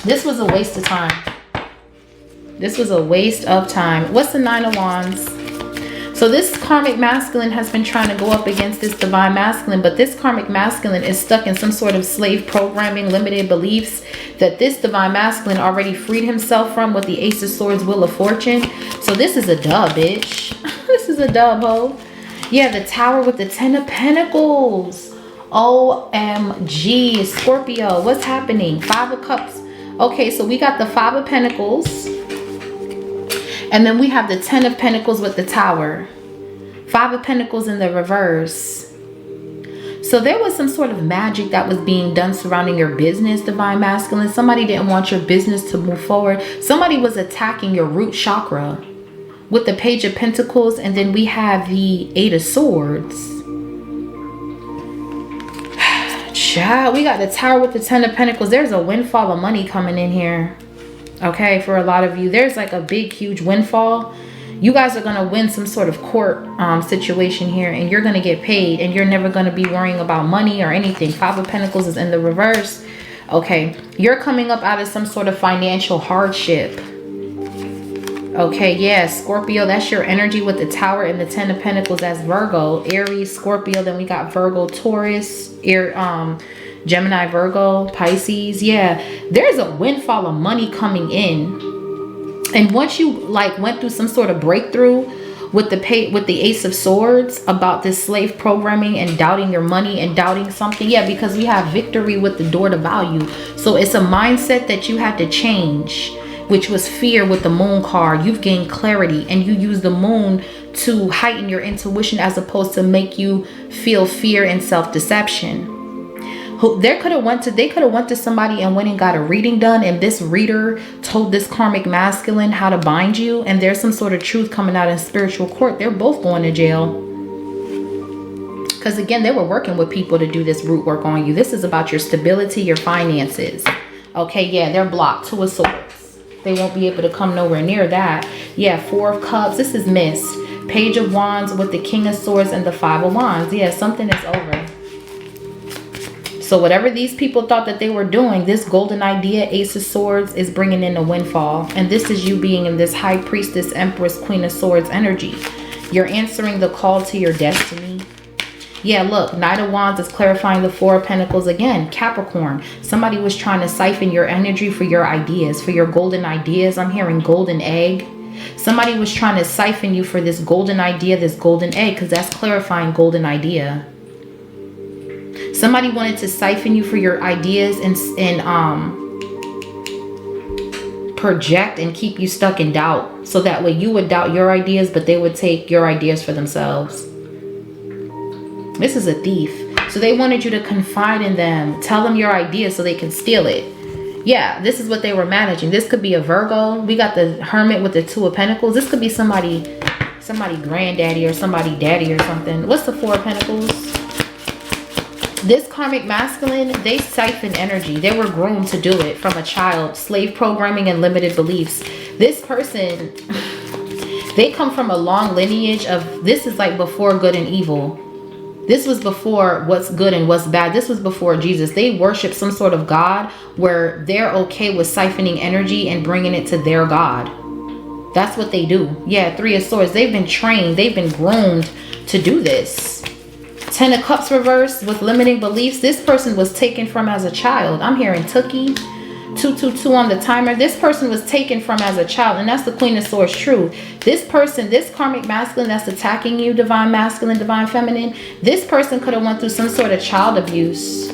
Speaker 2: This was a waste of time. This was a waste of time. What's the Nine of Wands? So this karmic masculine has been trying to go up against this divine masculine, but this karmic masculine is stuck in some sort of slave programming, limited beliefs that this divine masculine already freed himself from with the Ace of Swords, Wheel of Fortune. So this is a dub, bitch. This is a dub, ho. Yeah, the Tower with the Ten of Pentacles. OMG, Scorpio, what's happening? Five of Cups. Okay, so we got the Five of Pentacles. And then we have the Ten of Pentacles with the Tower. Five of Pentacles in the reverse. So there was some sort of magic that was being done surrounding your business, divine masculine. Somebody didn't want your business to move forward. Somebody was attacking your root chakra with the Page of Pentacles. And then we have the Eight of Swords. Child, we got the Tower with the Ten of Pentacles. There's a windfall of money coming in here. Okay, for a lot of you, there's like a big, huge windfall. You guys are going to win some sort of court situation here, and you're going to get paid, and you're never going to be worrying about money or anything. Five of Pentacles is in the reverse. Okay, you're coming up out of some sort of financial hardship. Okay, yeah, Scorpio, that's your energy with the Tower and the Ten of Pentacles. That's Virgo, Aries, Scorpio. Then we got Virgo, Taurus, Gemini, Virgo, Pisces. Yeah, there's a windfall of money coming in. And once you like went through some sort of breakthrough with the Ace of Swords about this slave programming and doubting your money and doubting something. Yeah, because we have victory with the Door to Value. So it's a mindset that you had to change, which was fear with the Moon card. You've gained clarity, and you use the Moon to heighten your intuition as opposed to make you feel fear and self-deception. They could have went to somebody and went and got a reading done, and this reader told this karmic masculine how to bind you, and there's some sort of truth coming out in spiritual court. They're both going to jail because again, they were working with people to do this root work on you. This is about your stability, your finances. Okay, yeah, they're blocked. Two of Swords. They won't be able to come nowhere near that. Yeah, Four of Cups. This is missed. Page of Wands with the King of Swords and the Five of Wands. Yeah, something is over. So whatever these people thought that they were doing, this golden idea, Ace of Swords, is bringing in a windfall. And this is you being in this High Priestess, Empress, Queen of Swords energy. You're answering the call to your destiny. Yeah, look, Knight of Wands is clarifying the Four of Pentacles again. Capricorn, somebody was trying to siphon your energy for your ideas, for your golden ideas. I'm hearing golden egg. Somebody was trying to siphon you for this golden idea, this golden egg, because that's clarifying golden idea. Somebody wanted to siphon you for your ideas and project and keep you stuck in doubt. So that way you would doubt your ideas, but they would take your ideas for themselves. This is a thief. So they wanted you to confide in them. Tell them your ideas so they can steal it. Yeah, this is what they were managing. This could be a Virgo. We got the Hermit with the Two of Pentacles. This could be somebody granddaddy or somebody daddy or something. What's the Four of Pentacles? This karmic masculine, they siphon energy. They were groomed to do it from a child. Slave programming and limited beliefs. This person, they come from a long lineage of, this is like before good and evil. This was before what's good and what's bad. This was before Jesus. They worship some sort of God where they're okay with siphoning energy and bringing it to their God. That's what they do. Yeah, Three of Swords. They've been trained. They've been groomed to do this. Ten of Cups reversed with limiting beliefs. This person was taken from as a child. I'm hearing Tookie. 222 on the timer. This person was taken from as a child, and that's the Queen of Swords. True. This person, this karmic masculine that's attacking you, divine masculine, divine feminine, this person could have went through some sort of child abuse.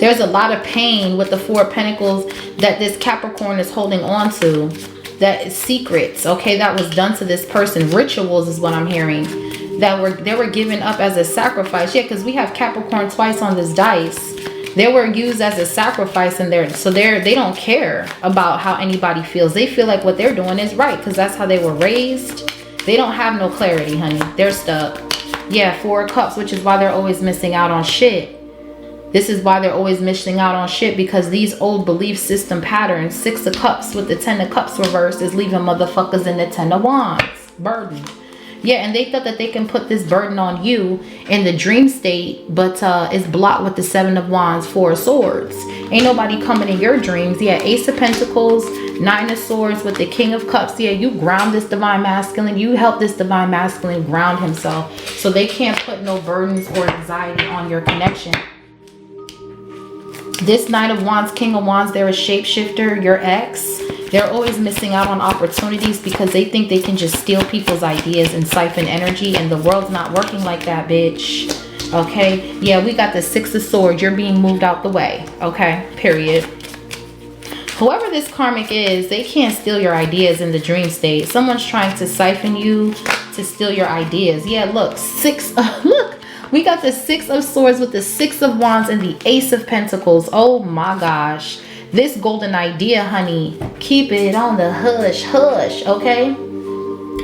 Speaker 2: There's a lot of pain with the Four of Pentacles that this Capricorn is holding on to. That is secrets, okay, that was done to this person. Rituals is what I'm hearing. They were given up as a sacrifice. Yeah, because we have Capricorn twice on this dice. They were used as a sacrifice in there. So they don't care about how anybody feels. They feel like what they're doing is right because that's how they were raised. They don't have no clarity, honey. They're stuck. Yeah, Four of Cups, which is why they're always missing out on shit. This is why they're always missing out on shit, because these old belief system patterns. Six of Cups with the Ten of Cups reversed is leaving motherfuckers in the Ten of Wands. Burdened. Yeah, and they thought that they can put this burden on you in the dream state, but it's blocked with the Seven of Wands, Four of Swords. Ain't nobody coming in your dreams. Yeah, Ace of Pentacles, Nine of Swords with the King of Cups. Yeah, you ground this divine masculine. You help this divine masculine ground himself. So they can't put no burdens or anxiety on your connection. This Knight of Wands, King of Wands, they're a shapeshifter, your ex. They're always missing out on opportunities because they think they can just steal people's ideas and siphon energy, and the world's not working like that, bitch. Okay? Yeah, we got the Six of Swords. You're being moved out the way. Okay? Period. Whoever this karmic is, they can't steal your ideas in the dream state. Someone's trying to siphon you to steal your ideas. Yeah, look. Look. We got the Six of Swords with the Six of Wands and the Ace of Pentacles. Oh my gosh. This golden idea, honey, keep it on the hush, hush, okay?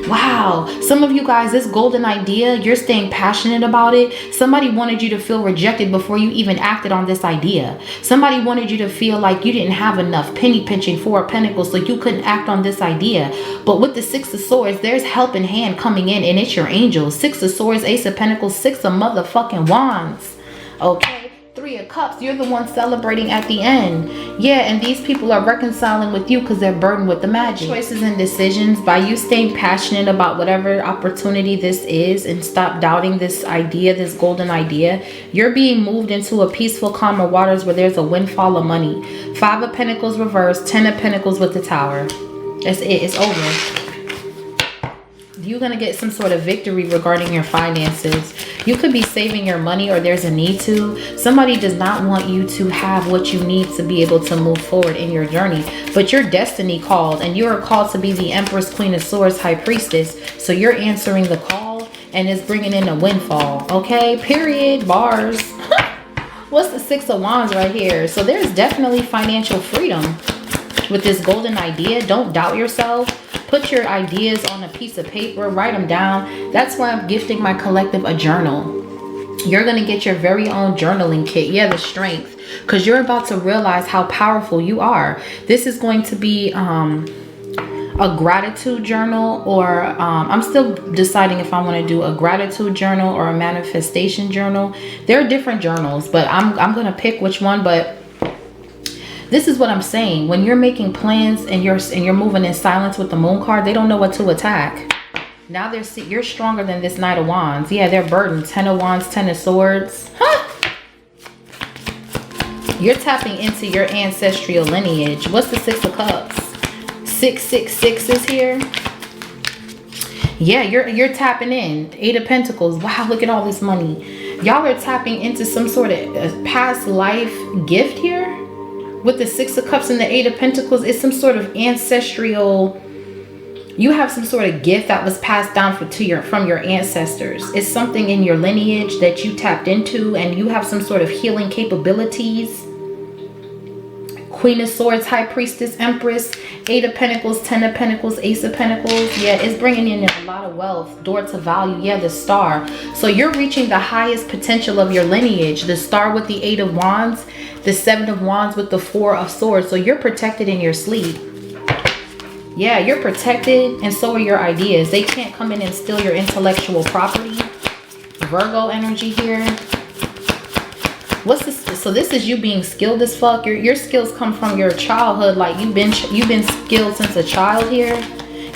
Speaker 2: Wow. Some of you guys, this golden idea, you're staying passionate about it. Somebody wanted you to feel rejected before you even acted on this idea. Somebody wanted you to feel like you didn't have enough penny pinching, Four of Pentacles, so you couldn't act on this idea. But with the Six of Swords, there's helping hand coming in, and it's your angel. Six of Swords, Ace of Pentacles, Six of motherfucking Wands. Okay? Three of Cups, you're the one celebrating at the end. Yeah, and these people are reconciling with you because they're burdened with the magic. Choices and decisions, by you staying passionate about whatever opportunity this is and stop doubting this idea, this golden idea, you're being moved into a peaceful, calmer waters where there's a windfall of money. Five of Pentacles reversed, Ten of Pentacles with the Tower. That's it. It's over. You're going to get some sort of victory regarding your finances. You could be saving your money, or there's a need to. Somebody does not want you to have what you need to be able to move forward in your journey. But your destiny called, and you are called to be the Empress, Queen of Swords, High Priestess. So you're answering the call, and it's bringing in a windfall. Okay? Period. Bars. What's the Six of Wands right here? So there's definitely financial freedom with this golden idea. Don't doubt yourself. Put your ideas on a piece of paper, write them down. That's why I'm gifting my collective a journal. You're going to get your very own journaling kit. Yeah, the strength. Because you're about to realize how powerful you are. This is going to be a a gratitude journal, or I'm still deciding if I want to do a gratitude journal or a manifestation journal. There are different journals, but I'm gonna pick which one. But this is what I'm saying: when you're making plans and you're moving in silence with the Moon card, they don't know what to attack. Now you're stronger than this Knight of Wands. Yeah, they're burdened. 10 of Wands, 10 of Swords. Huh? You're tapping into your ancestral lineage. What's the 6 of Cups? 666 is here. Yeah, you're tapping in. 8 of Pentacles. Wow, look at all this money. Y'all are tapping into some sort of past life gift here. With the 6 of Cups and the 8 of Pentacles, it's some sort of ancestral. You have some sort of gift that was passed down from your ancestors. It's something in your lineage that you tapped into, and you have some sort of healing capabilities. Queen of Swords, High Priestess, Empress, 8 of Pentacles, 10 of Pentacles, Ace of Pentacles. Yeah, it's bringing in a lot of wealth. Door to value. Yeah, the Star. So you're reaching the highest potential of your lineage. The Star with the 8 of Wands, the 7 of Wands with the 4 of Swords. So you're protected in your sleep. Yeah, you're protected, and so are your ideas. They can't come in and steal your intellectual property. Virgo energy here. What's this? So this is you being skilled as fuck. Your skills come from your childhood. Like you've been skilled since a child here.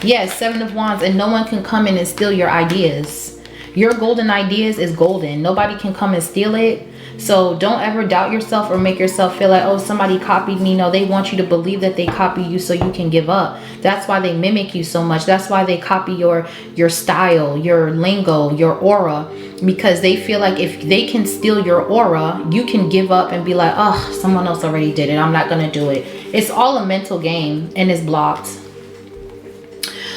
Speaker 2: Yeah, 7 of Wands, and no one can come in and steal your ideas. Your golden ideas is golden. Nobody can come and steal it. So don't ever doubt yourself or make yourself feel like, oh, somebody copied me. No, they want you to believe that they copy you so you can give up. That's why they mimic you so much. That's why they copy your style, your lingo, your aura, because they feel like if they can steal your aura, you can give up and be like, oh, someone else already did it. I'm not going to do it. It's all a mental game, and it's blocked.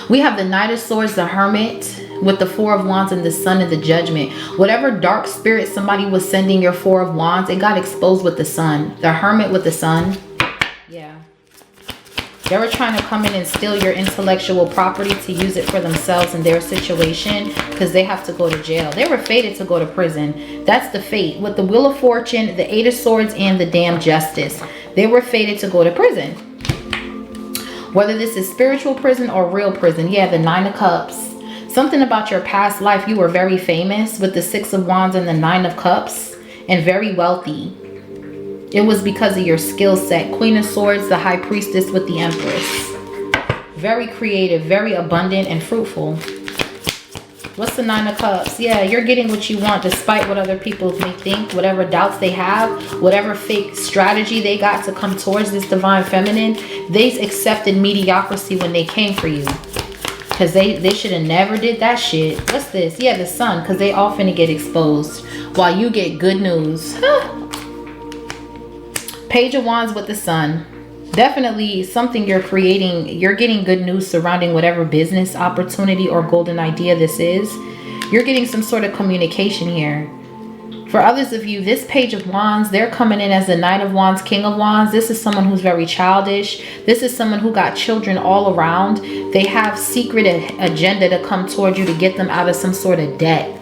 Speaker 2: We have the Knight of Swords, the Hermit, with the 4 of Wands and the Sun and the Judgment. Whatever dark spirit somebody was sending your 4 of Wands, it got exposed with the Sun. The Hermit with the Sun. Yeah. They were trying to come in and steal your intellectual property to use it for themselves in their situation, because they have to go to jail. They were fated to go to prison. That's the fate. With the Wheel of Fortune, the 8 of Swords, and the Damn Justice. They were fated to go to prison. Whether this is spiritual prison or real prison. Yeah, the 9 of Cups. Something about your past life, you were very famous with the 6 of Wands and the 9 of Cups, and very wealthy. It was because of your skill set. Queen of Swords, the High Priestess with the Empress. Very creative, very abundant, and fruitful. What's the 9 of Cups? Yeah, you're getting what you want despite what other people may think, whatever doubts they have, whatever fake strategy they got to come towards this divine feminine. They accepted mediocrity when they came for you. Because they should have never did that shit. What's this? Yeah, the Sun. Because they all finna get exposed while you get good news. Page of Wands with the Sun. Definitely something you're creating. You're getting good news surrounding whatever business opportunity or golden idea this is. You're getting some sort of communication here. For others of you, this Page of Wands, they're coming in as the Knight of Wands, King of Wands. This is someone who's very childish. This is someone who got children all around. They have secret agenda to come toward you to get them out of some sort of debt.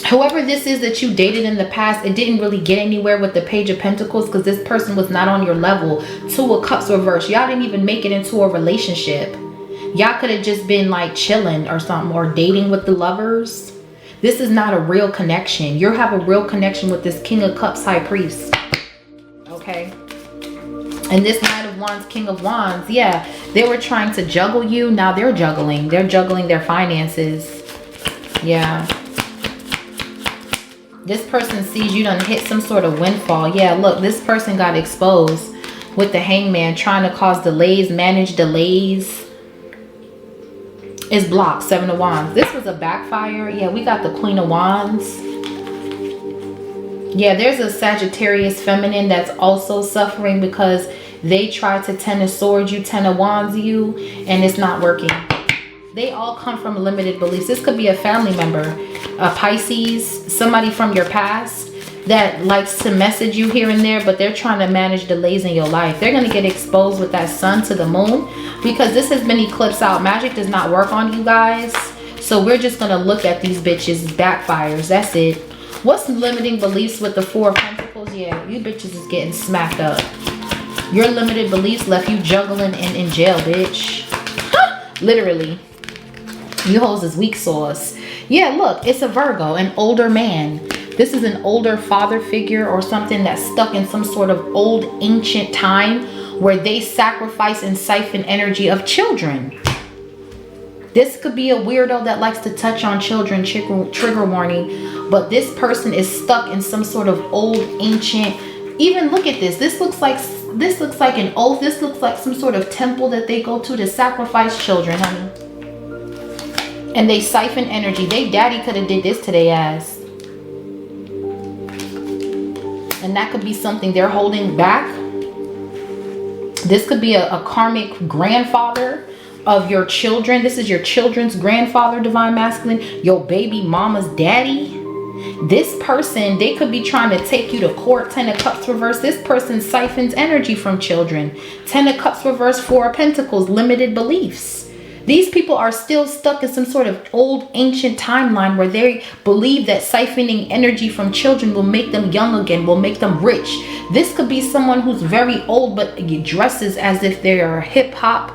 Speaker 2: Whoever this is that you dated in the past, it didn't really get anywhere with the Page of Pentacles because this person was not on your level. 2 of Cups reversed. Y'all didn't even make it into a relationship. Y'all could have just been like chilling or something, or dating with the lovers. This is not a real connection. You have a real connection with this King of Cups, High Priest. Okay. And this Knight of Wands, King of Wands. Yeah, they were trying to juggle you. Now they're juggling. They're juggling their finances. Yeah. This person sees you done hit some sort of windfall. Yeah, look, this person got exposed with the Hangman, trying to cause delays, manage delays. Is blocked. 7 of Wands. This was a backfire. Yeah, we got the Queen of Wands. Yeah, there's a Sagittarius feminine that's also suffering because they tried to 10 of Swords you, 10 of Wands you, and it's not working. They all come from limited beliefs. This could be a family member, a Pisces, somebody from your past that likes to message you here and there, but they're trying to manage delays in your life. They're going to get exposed with that Sun to the Moon because this has been eclipsed out. Magic does not work on you guys. So we're just going to look at these bitches backfires. That's it. What's limiting beliefs with the 4 of Pentacles? Yeah, you bitches is getting smacked up. Your limited beliefs left you juggling and in jail, bitch. Literally. You hoes is weak sauce. Yeah, look, it's a Virgo, an older man. This is an older father figure or something that's stuck in some sort of old ancient time where they sacrifice and siphon energy of children. This could be a weirdo that likes to touch on children, trigger warning, but this person is stuck in some sort of old ancient, even look at this. This looks like an oath. This looks like some sort of temple that they go to sacrifice children, honey. And they siphon energy. They daddy could have did this to their ass. And that could be something they're holding back. This could be a karmic grandfather of your children. This is your children's grandfather, divine masculine, your baby mama's daddy. This person, they could be trying to take you to court. 10 of Cups reverse. This person siphons energy from children. 10 of Cups reverse, 4 of Pentacles, limited beliefs. These people are still stuck in some sort of old ancient timeline where they believe that siphoning energy from children will make them young again, will make them rich. This could be someone who's very old but dresses as if they are a hip hop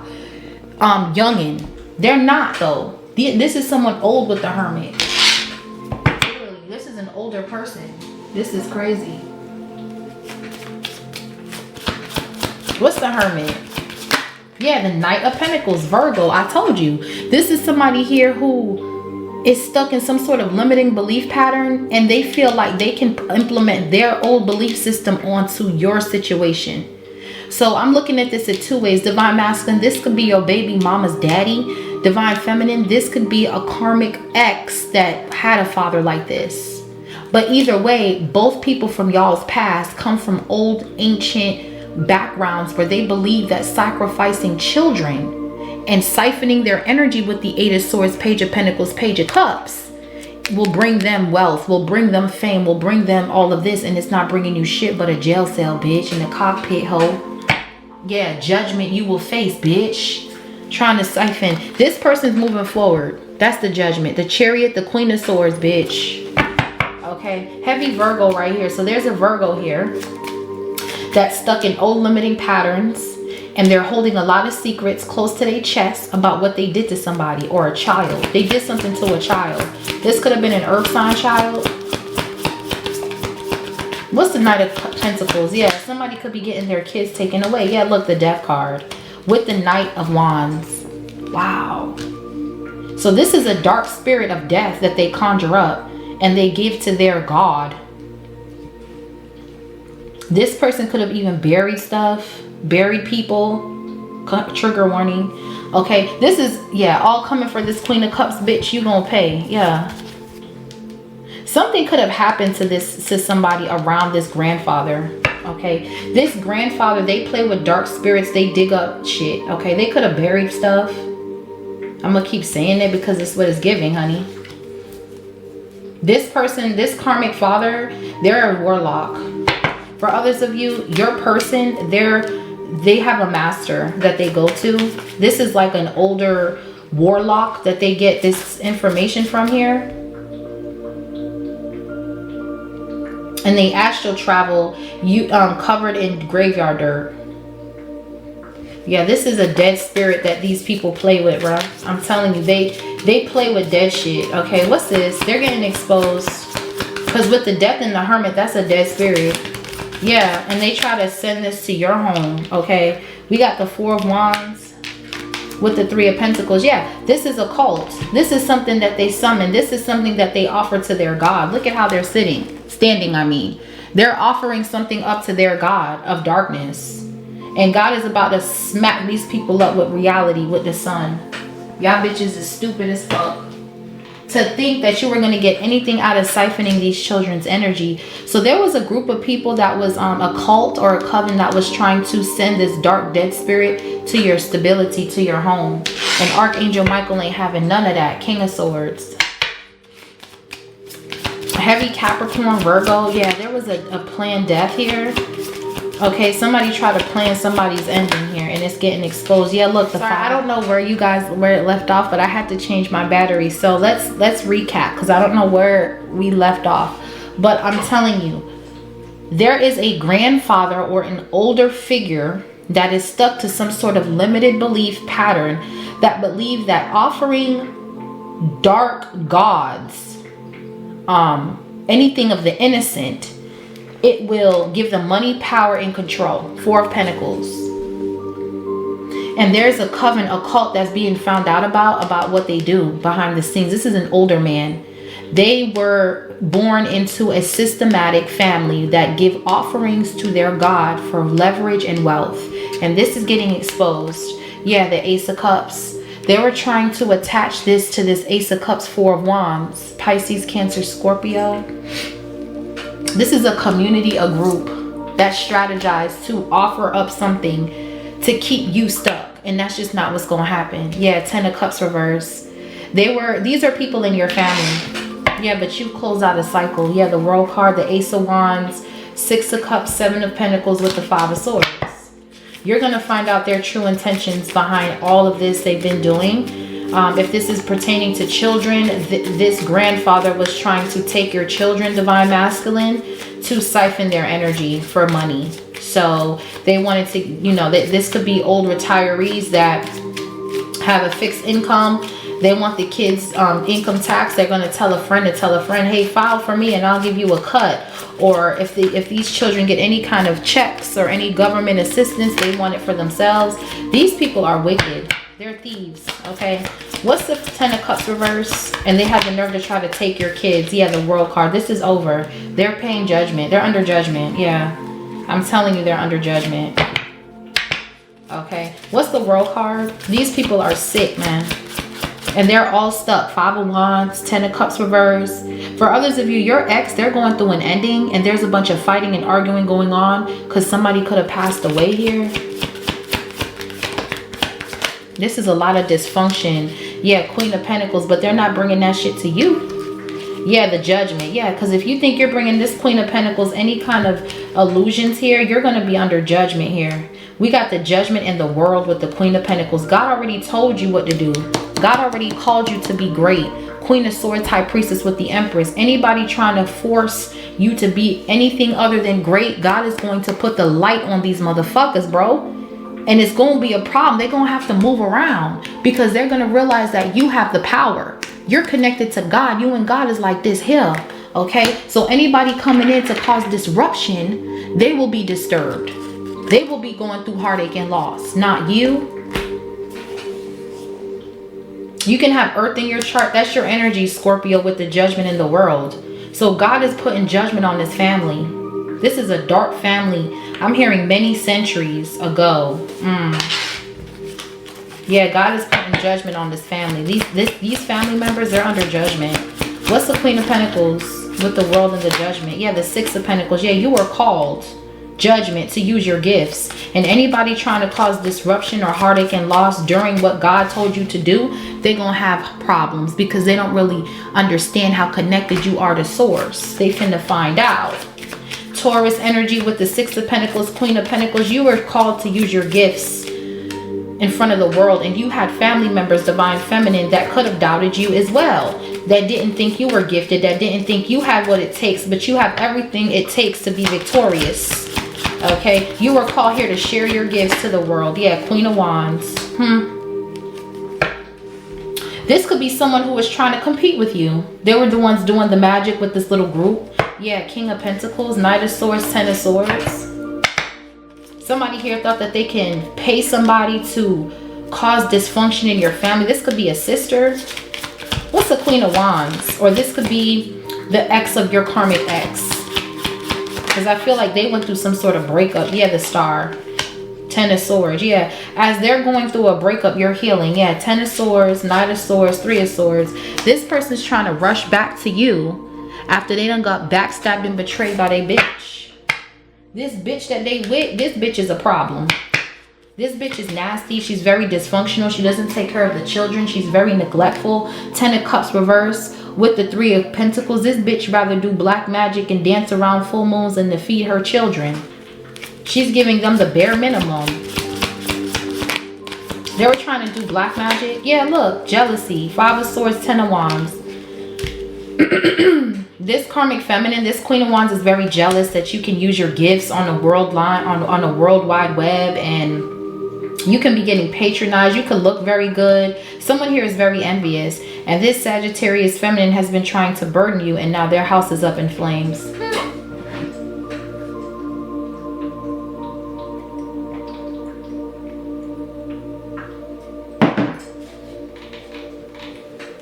Speaker 2: youngin. They're not though. This is someone old with the Hermit. Literally, this is an older person. This is crazy. What's the Hermit? Yeah, the Knight of Pentacles, Virgo. I told you. This is somebody here who is stuck in some sort of limiting belief pattern and they feel like they can implement their old belief system onto your situation. So I'm looking at this in two ways. Divine masculine, this could be your baby mama's daddy. Divine feminine, this could be a karmic ex that had a father like this. But either way, both people from y'all's past come from old ancient backgrounds where they believe that sacrificing children and siphoning their energy with the 8 of Swords, Page of Pentacles, Page of Cups will bring them wealth, will bring them fame, will bring them all of this, and it's not bringing you shit but a jail cell, bitch, in a cockpit, hoe. Yeah, judgment you will face, bitch. Trying to siphon. This person's moving forward. That's the judgment. The Chariot, the Queen of Swords, bitch. Okay, heavy Virgo right here. So there's a Virgo here that's stuck in old limiting patterns and they're holding a lot of secrets close to their chest about what they did to somebody or a child. They did something to a child. This could have been an earth sign child. What's the Knight of Pentacles? Yeah, somebody could be getting their kids taken away. Yeah, look, the Death card with the Knight of Wands. Wow. So this is a dark spirit of death that they conjure up and they give to their god. This person could have even buried stuff, buried people. Trigger warning. Okay, this is, yeah, all coming for this Queen of Cups, bitch. You gonna pay. Yeah. Something could have happened to somebody around this grandfather. Okay, this grandfather, they play with dark spirits. They dig up shit. Okay, they could have buried stuff. I'm gonna keep saying it because it's what it's giving, honey. This person, this karmic father, they're a warlock. For others of you, your person, they have a master that they go to. This is like an older warlock that they get this information from here. And they astral travel covered in graveyard dirt. Yeah, this is a dead spirit that these people play with, bro. I'm telling you, they play with dead shit. Okay, what's this? They're getting exposed. Because with the Death and the Hermit, that's a dead spirit. Yeah, and they try to send this to your home. Okay, we got the 4 of Wands with the 3 of Pentacles. Yeah, this is a cult. This is something that they summon. This is something that they offer to their god. Look at how they're standing, I mean. They're offering something up to their god of darkness. And God is about to smack these people up with reality, with the sun. Y'all bitches is stupid as fuck. To think that you were going to get anything out of siphoning these children's energy. So there was a group of people that was a cult or a coven that was trying to send this dark dead spirit to your stability, to your home. And Archangel Michael ain't having none of that. King of Swords. Heavy Capricorn, Virgo. Yeah, there was a planned death here. Okay, somebody tried to plan somebody's ending here and it's getting exposed. Yeah, look, I don't know where it left off, but I had to change my battery. So let's recap because I don't know where we left off. But I'm telling you, there is a grandfather or an older figure that is stuck to some sort of limited belief pattern, that believe that offering dark gods, anything of the innocent, it will give them money, power, and control. Four of Pentacles. And there's a coven, a cult that's being found out about what they do behind the scenes. This is an older man. They were born into a systematic family that give offerings to their God for leverage and wealth. And this is getting exposed. Yeah, the Ace of Cups. They were trying to attach this to this Ace of Cups, Four of Wands. Pisces, Cancer, Scorpio. This is a community, a group that strategized to offer up something to keep you stuck. And that's just not what's going to happen. Yeah, Ten of Cups reverse. These are people in your family. Yeah, but you close out a cycle. Yeah, the World card, the Ace of Wands, Six of Cups, Seven of Pentacles with the Five of Swords. You're going to find out their true intentions behind all of this they've been doing. If this is pertaining to children, this grandfather was trying to take your children, Divine Masculine, to siphon their energy for money. So they wanted to, you know, this could be old retirees that have a fixed income. They want the kids' income tax. They're going to tell a friend, hey, file for me and I'll give you a cut. Or if these children get any kind of checks or any government assistance, they want it for themselves. These people are wicked. They're thieves, okay? What's the Ten of Cups reverse? And they have the nerve to try to take your kids. Yeah, the World card. This is over. They're paying judgment. They're under judgment. Yeah, I'm telling you, they're under judgment. Okay, what's the World card? These people are sick, man. And they're all stuck. Five of Wands, Ten of Cups reverse. For others of you, your ex, they're going through an ending and there's a bunch of fighting and arguing going on because somebody could have passed away here. This is a lot of dysfunction. Yeah, Queen of Pentacles, but they're not bringing that shit to you. Yeah, the Judgment. Yeah, because if you think you're bringing this Queen of Pentacles any kind of illusions here, you're going to be under judgment here. We got the Judgment in the World with the Queen of Pentacles. God already told you what to do. God already called you to be great. Queen of Swords, High Priestess with the Empress. Anybody trying to force you to be anything other than great, God is going to put the light on these motherfuckers, bro. And it's going to be a problem. They're going to have to move around because they're going to realize that you have the power. You're connected to God. You and God is like this here. Okay. So anybody coming in to cause disruption, they will be disturbed. They will be going through heartache and loss. Not you. You can have Earth in your chart. That's your energy, Scorpio, with the Judgment in the World. So God is putting judgment on this family. This is a dark family. I'm hearing many centuries ago. Yeah, God is putting judgment on this family. These family members, they're under judgment. What's the Queen of Pentacles with the World and the Judgment? Yeah, the Six of Pentacles. Yeah, you were called, judgment, to use your gifts. And anybody trying to cause disruption or heartache and loss during what God told you to do, they're going to have problems because they don't really understand how connected you are to Source. They finna find out. Taurus energy with the Six of Pentacles, Queen of Pentacles. You were called to use your gifts in front of the world, and you had family members, Divine Feminine, that could have doubted you as well, that didn't think you were gifted, that didn't think you had what it takes, but you have everything it takes to be victorious. Okay, you were called here to share your gifts to the world. Yeah, Queen of Wands. This could be someone who was trying to compete with you. They were the ones doing the magic with this little group. Yeah, King of Pentacles, Knight of Swords, Ten of Swords. Somebody here thought that they can pay somebody to cause dysfunction in your family. This could be a sister. What's the Queen of Wands? Or this could be the ex of your karmic ex. Because I feel like they went through some sort of breakup. Yeah, the Star. Ten of Swords. Yeah, as they're going through a breakup, you're healing. Yeah, Ten of Swords, Knight of Swords, Three of Swords. This person's trying to rush back to you after they done got backstabbed and betrayed by their bitch. This bitch that they with, this bitch is a problem. This bitch is nasty. She's very dysfunctional. She doesn't take care of the children. She's very neglectful. Ten of Cups reverse with the Three of Pentacles. This bitch rather do black magic and dance around full moons than to feed her children. She's giving them the bare minimum. They were trying to do black magic. Yeah, look, jealousy. Five of Swords, Ten of Wands. This karmic feminine, this Queen of Wands, is very jealous that you can use your gifts on a on a worldwide web, and you can be getting patronized. You can look very good. Someone here is very envious, and this Sagittarius feminine has been trying to burden you, and now their house is up in flames.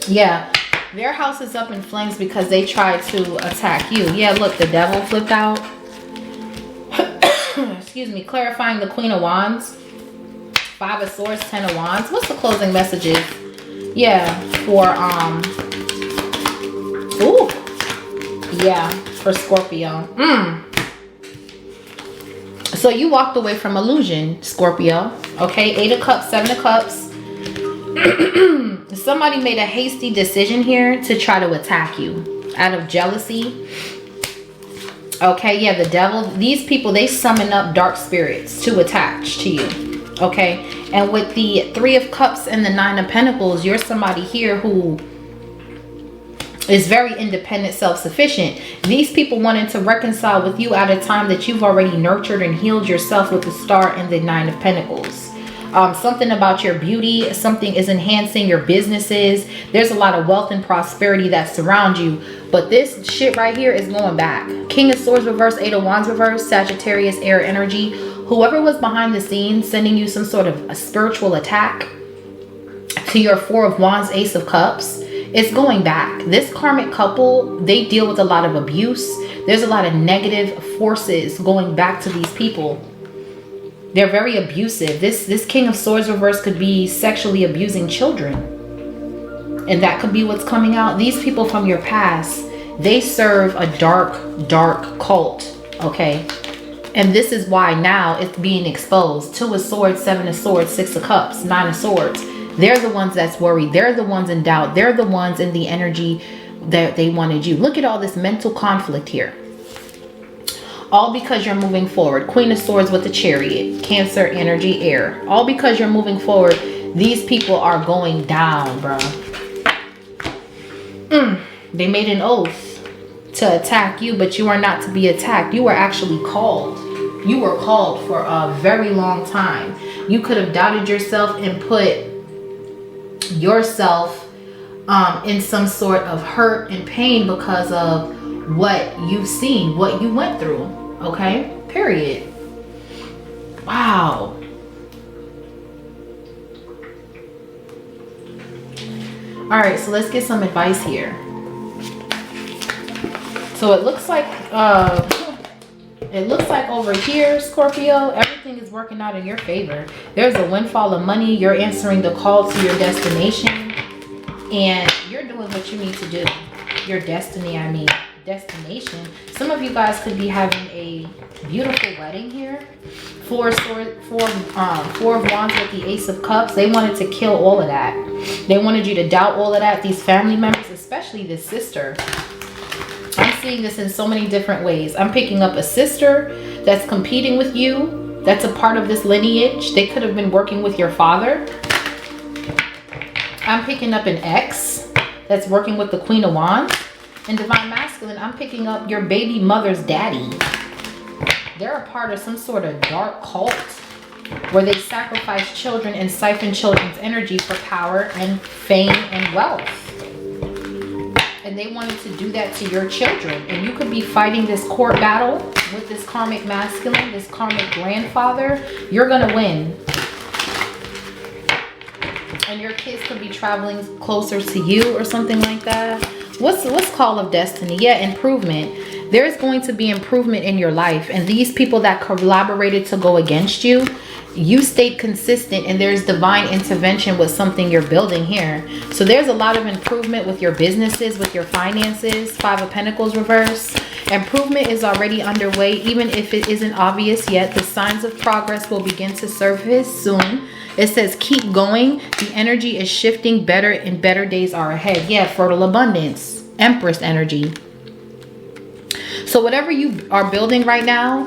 Speaker 2: Yeah, their house is up in flames because they tried to attack you. Yeah, look, the devil flipped out. Excuse me. Clarifying the Queen of Wands. 5 of Swords, 10 of Wands. What's the closing messages? Yeah, for ooh, yeah, for Scorpio. So you walked away from illusion, Scorpio. Okay, 8 of Cups, 7 of Cups. Somebody made a hasty decision here to try to attack you out of jealousy. Okay, yeah, the devil. These people, they summon up dark spirits to attach to you. Okay, and with the 3 of Cups and the 9 of Pentacles, you're somebody here who is very independent, self-sufficient. These people wanted to reconcile with you at a time that you've already nurtured and healed yourself with the Star and the 9 of Pentacles. Something about your beauty, something is enhancing your businesses. There's a lot of wealth and prosperity that surround you, but this shit right here is going back. King of Swords reverse, 8 of Wands reverse, Sagittarius air energy. Whoever was behind the scenes sending you some sort of a spiritual attack to your 4 of Wands, Ace of Cups, it's going back. This karmic couple, they deal with a lot of abuse. There's a lot of negative forces going back to these people. They're very abusive. This King of Swords reverse could be sexually abusing children. And that could be what's coming out. These people from your past, they serve a dark, dark cult. Okay. And this is why now it's being exposed. 2 of Swords, 7 of Swords, 6 of Cups, 9 of Swords. They're the ones that's worried. They're the ones in doubt. They're the ones in the energy that they wanted you. Look at all this mental conflict here. All because you're moving forward. Queen of Swords with the Chariot. Cancer energy, air. All because you're moving forward. These people are going down, bro. They made an oath to attack you, but you are not to be attacked. You were actually called. You were called for a very long time. You could have doubted yourself and put yourself in some sort of hurt and pain because of what you've seen, what you went through. Okay, period. Wow. All right, so let's get some advice here. So it looks like over here, Scorpio, everything is working out in your favor. There's a windfall of money. You're answering the call to your destination, and you're doing what you need to do. Your destiny, I mean. Destination. Some of you guys could be having a beautiful wedding here. 4 of Wands with the Ace of Cups. They wanted to kill all of that. They wanted you to doubt all of that. These family members, especially this sister. I'm seeing this in so many different ways. I'm picking up a sister that's competing with you. That's a part of this lineage. They could have been working with your father. I'm picking up an ex that's working with the Queen of Wands. In Divine Masculine, I'm picking up your baby mother's daddy. They're a part of some sort of dark cult where they sacrifice children and siphon children's energy for power and fame and wealth. And they wanted to do that to your children. And you could be fighting this court battle with this karmic masculine, this karmic grandfather. You're going to win. And your kids could be traveling closer to you or something like that. What's call of destiny? Yeah, improvement. There's going to be improvement in your life. And these people that collaborated to go against you, you stayed consistent, and there's divine intervention with something you're building here. So there's a lot of improvement with your businesses, with your finances. 5 of Pentacles reverse. Improvement is already underway, even if it isn't obvious yet. The signs of progress will begin to surface soon. It says keep going. The energy is shifting better and better days are ahead. Yeah, fertile abundance. Empress energy. So whatever you are building right now,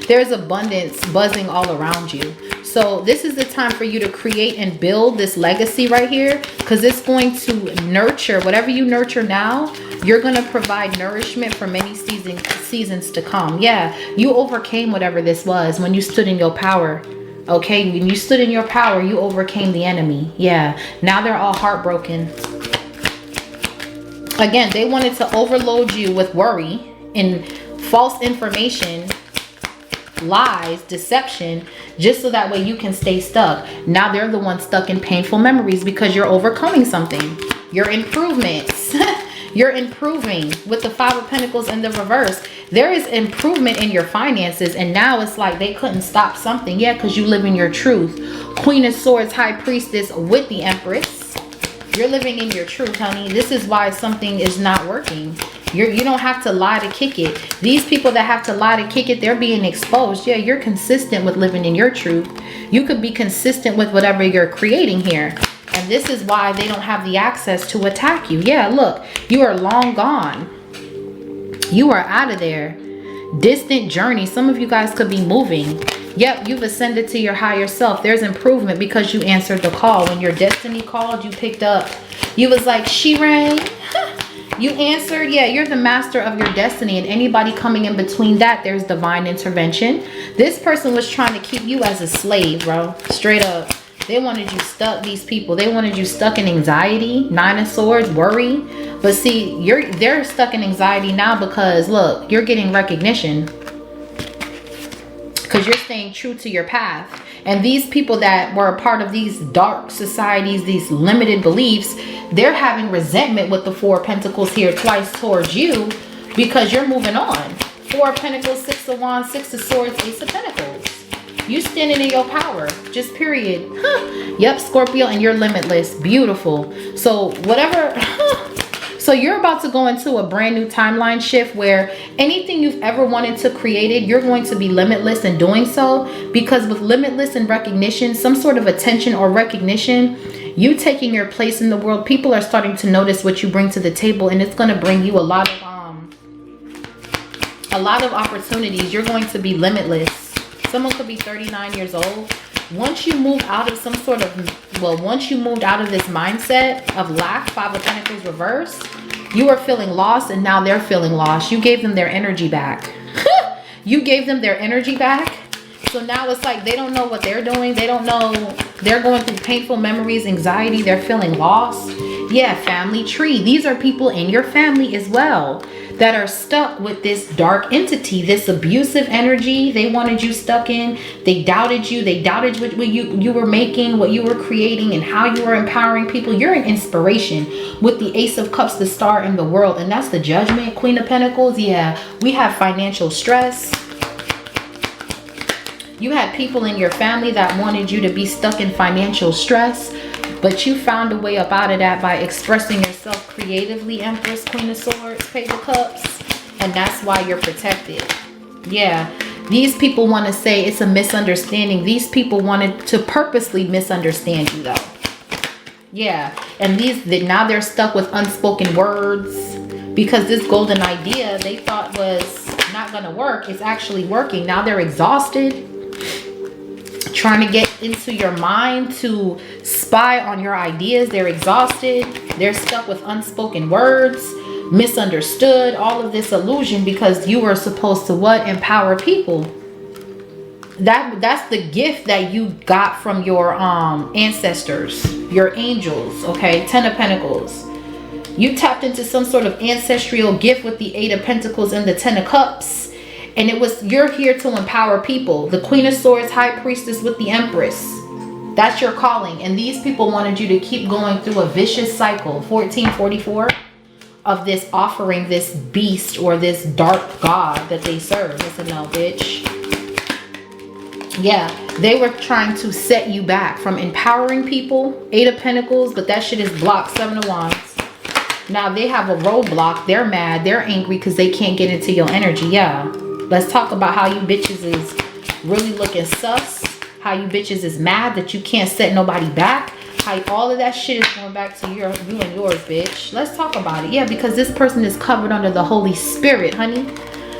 Speaker 2: there's abundance buzzing all around you. So this is is the time for you to create and build this legacy right here, because it's going to nurture whatever you nurture now. You're going to provide nourishment for many seasons to come. Yeah, you overcame whatever this was when you stood in your power. Okay, when you stood in your power, you overcame the enemy. Yeah, now they're all heartbroken. Again, they wanted to overload you with worry and false information, lies, deception, just so that way you can stay stuck. Now they're the ones stuck in painful memories because you're overcoming something. Your improvements. You're improving with the Five of Pentacles in the reverse. There is improvement in your finances, and now it's like they couldn't stop something. Yeah, because you live in your truth. Queen of Swords, High Priestess with the Empress. You're living in your truth, honey. This is why something is not working. You don't have to lie to kick it. These people that have to lie to kick it, they're being exposed. Yeah, you're consistent with living in your truth. You could be consistent with whatever you're creating here. And this is why they don't have the access to attack you. Yeah, look, you are long gone. You are out of there. Distant journey. Some of you guys could be moving. Yep, you've ascended to your higher self. There's improvement because you answered the call. When your destiny called, you picked up. You was like, she rang. You answered. Yeah, you're the master of your destiny, and anybody coming in between that, there's divine intervention. This person was trying to keep you as a slave, bro. Straight up. They wanted you stuck, these people. They wanted you stuck in anxiety, Nine of Swords, worry. But see, they're stuck in anxiety now because, look, you're getting recognition. Because you're staying true to your path. And these people that were a part of these dark societies, these limited beliefs, they're having resentment with the Four of Pentacles here twice towards you because you're moving on. Four of Pentacles, Six of Wands, Six of Swords, Ace of Pentacles. You standing in your power, just period. Yep, Scorpio, and you're limitless. Beautiful. So whatever. So you're about to go into a brand new timeline shift where anything you've ever wanted to create it, you're going to be limitless in doing so. Because with limitless and recognition, some sort of attention or recognition, you taking your place in the world, people are starting to notice what you bring to the table, and it's going to bring you a lot of opportunities. You're going to be limitless. Someone could be 39 years old. Once you move out of some sort of, once you moved out of this mindset of lack, Five of Pentacles reverse, you are feeling lost, and now they're feeling lost. You gave them their energy back. You gave them their energy back. So now it's like they don't know what they're doing. They don't know. They're going through painful memories, anxiety. They're feeling lost. Yeah, family tree. These are people in your family as well that are stuck with this dark entity, this abusive energy they wanted you stuck in. They doubted you. They doubted what you were making, what you were creating, and how you were empowering people. You're an inspiration with the Ace of Cups, the star in the world. And that's the Judgment, Queen of Pentacles. Yeah, we have financial stress. You had people in your family that wanted you to be stuck in financial stress, but you found a way up out of that by expressing yourself creatively, Empress, Queen of Swords, Page of Cups. And that's why you're protected. Yeah, these people want to say it's a misunderstanding. These people wanted to purposely misunderstand you, though. Yeah, and now they're stuck with unspoken words because this golden idea they thought was not going to work is actually working. Now they're exhausted, trying to get into your mind to spy on your ideas. They're exhausted. They're stuck with unspoken words, misunderstood, all of this illusion because you were supposed to what? Empower people. That's the gift that you got from your ancestors, your angels, okay? Ten of Pentacles. You tapped into some sort of ancestral gift with the Eight of Pentacles and the Ten of Cups. And it was, you're here to empower people. The Queen of Swords, High Priestess with the Empress. That's your calling. And these people wanted you to keep going through a vicious cycle. 1444 of this offering this beast or this dark god that they serve. Listen, no, bitch. Yeah, they were trying to set you back from empowering people. Eight of Pentacles, but that shit is blocked. Seven of Wands. Now they have a roadblock. They're mad. They're angry because they can't get into your energy. Yeah. Let's talk about how you bitches is really looking sus. How you bitches is mad that you can't set nobody back. How all of that shit is going back to you and yours, bitch. Let's talk about it. Yeah, because this person is covered under the Holy Spirit, honey.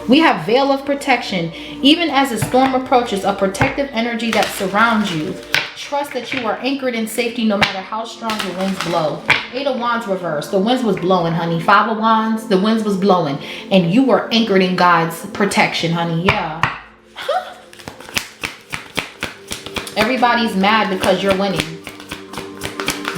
Speaker 2: We have veil of protection. Even as a storm approaches, a protective energy that surrounds you. Trust that you are anchored in safety no matter how strong the winds blow. 8 of Wands reversed. The winds was blowing, honey. 5 of Wands, the winds was blowing. And you were anchored in God's protection, honey. Yeah. Huh. Everybody's mad because you're winning.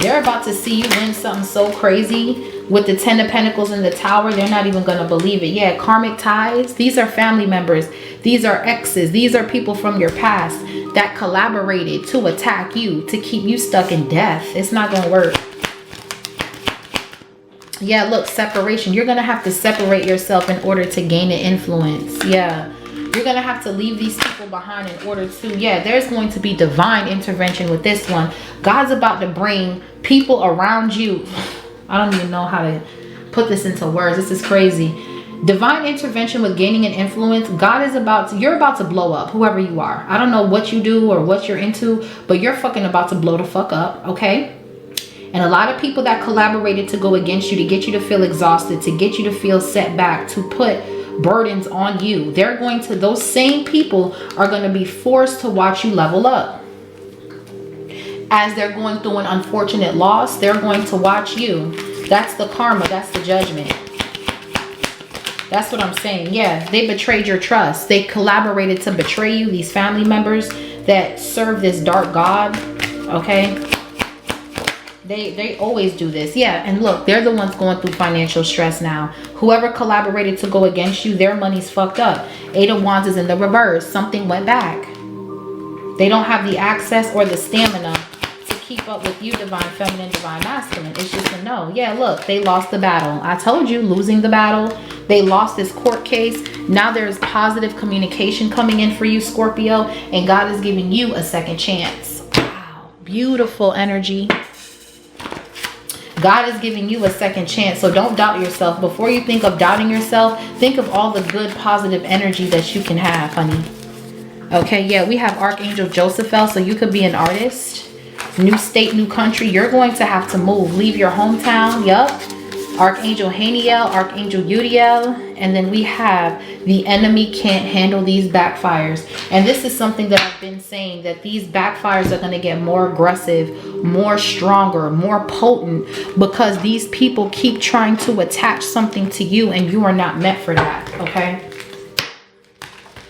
Speaker 2: They're about to see you win something so crazy. With the 10 of Pentacles in the Tower, they're not even going to believe it. Yeah, karmic ties. These are family members. These are exes. These are people from your past that collaborated to attack you, to keep you stuck in death. It's not going to work. Yeah, look, separation. You're going to have to separate yourself in order to gain an influence. Yeah. You're going to have to leave these people behind in order to, yeah, there's going to be divine intervention with this one. God's about to bring people around you. I don't even know how to put this into words. This is crazy. Divine intervention with gaining an influence. God is about to, you're about to blow up, whoever you are. I don't know what you do or what you're into, but you're fucking about to blow the fuck up, okay? And a lot of people that collaborated to go against you, to get you to feel exhausted, to get you to feel set back, to put burdens on you, they're going to, those same people are going to be forced to watch you level up. As they're going through an unfortunate loss, they're going to watch you. That's the karma. That's the judgment. That's what I'm saying. Yeah, they betrayed your trust. They collaborated to betray you. These family members that serve this dark god. Okay. They always do this. Yeah, and look, they're the ones going through financial stress now. Whoever collaborated to go against you, their money's fucked up. 8 of Wands is in the reverse. Something went back. They don't have the access or the stamina to keep up with you, divine feminine, divine masculine. It's just a no. Yeah, look, they lost the battle. I told you, losing the battle. They lost this court case. Now there's positive communication coming in for you, Scorpio, and God is giving you a second chance. Wow, beautiful energy. God is giving you a second chance. So don't doubt yourself. Before you think of doubting yourself, think of all the good, positive energy that you can have, honey. Okay, yeah, we have Archangel Joseph, so you could be an artist. New state, new country. You're going to have to move. Leave your hometown. Yup. Archangel Haniel, Archangel Uriel. And then we have the enemy can't handle these backfires. And this is something that I've been saying, that these backfires are going to get more aggressive, more stronger, more potent, because these people keep trying to attach something to you and you are not meant for that. Okay.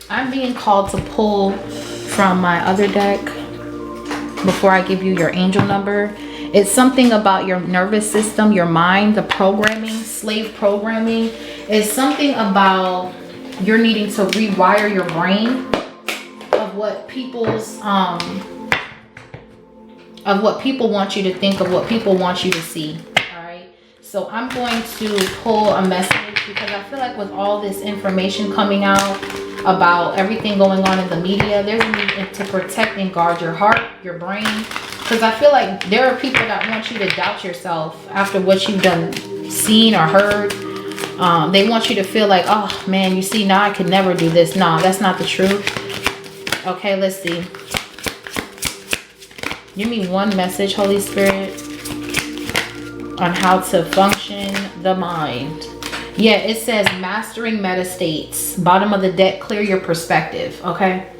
Speaker 2: I'm being called to pull from my other deck before I give you your angel number. It's something about your nervous system, your mind, the programming, slave programming. It's something about you're needing to rewire your brain of what people's of what people want you to think, of what people want you to see. All right. So I'm going to pull a message because I feel like with all this information coming out about everything going on in the media, there's a need to protect and guard your heart, your brain. Because I feel like there are people that want you to doubt yourself after what you've done, seen or heard. They want you to feel like, oh man, you see, now I could never do this. No, that's not the truth. Okay, let's see. Give me one message, Holy Spirit, on how to function the mind. Yeah, it says mastering meta states. Bottom of the deck, clear your perspective. Okay.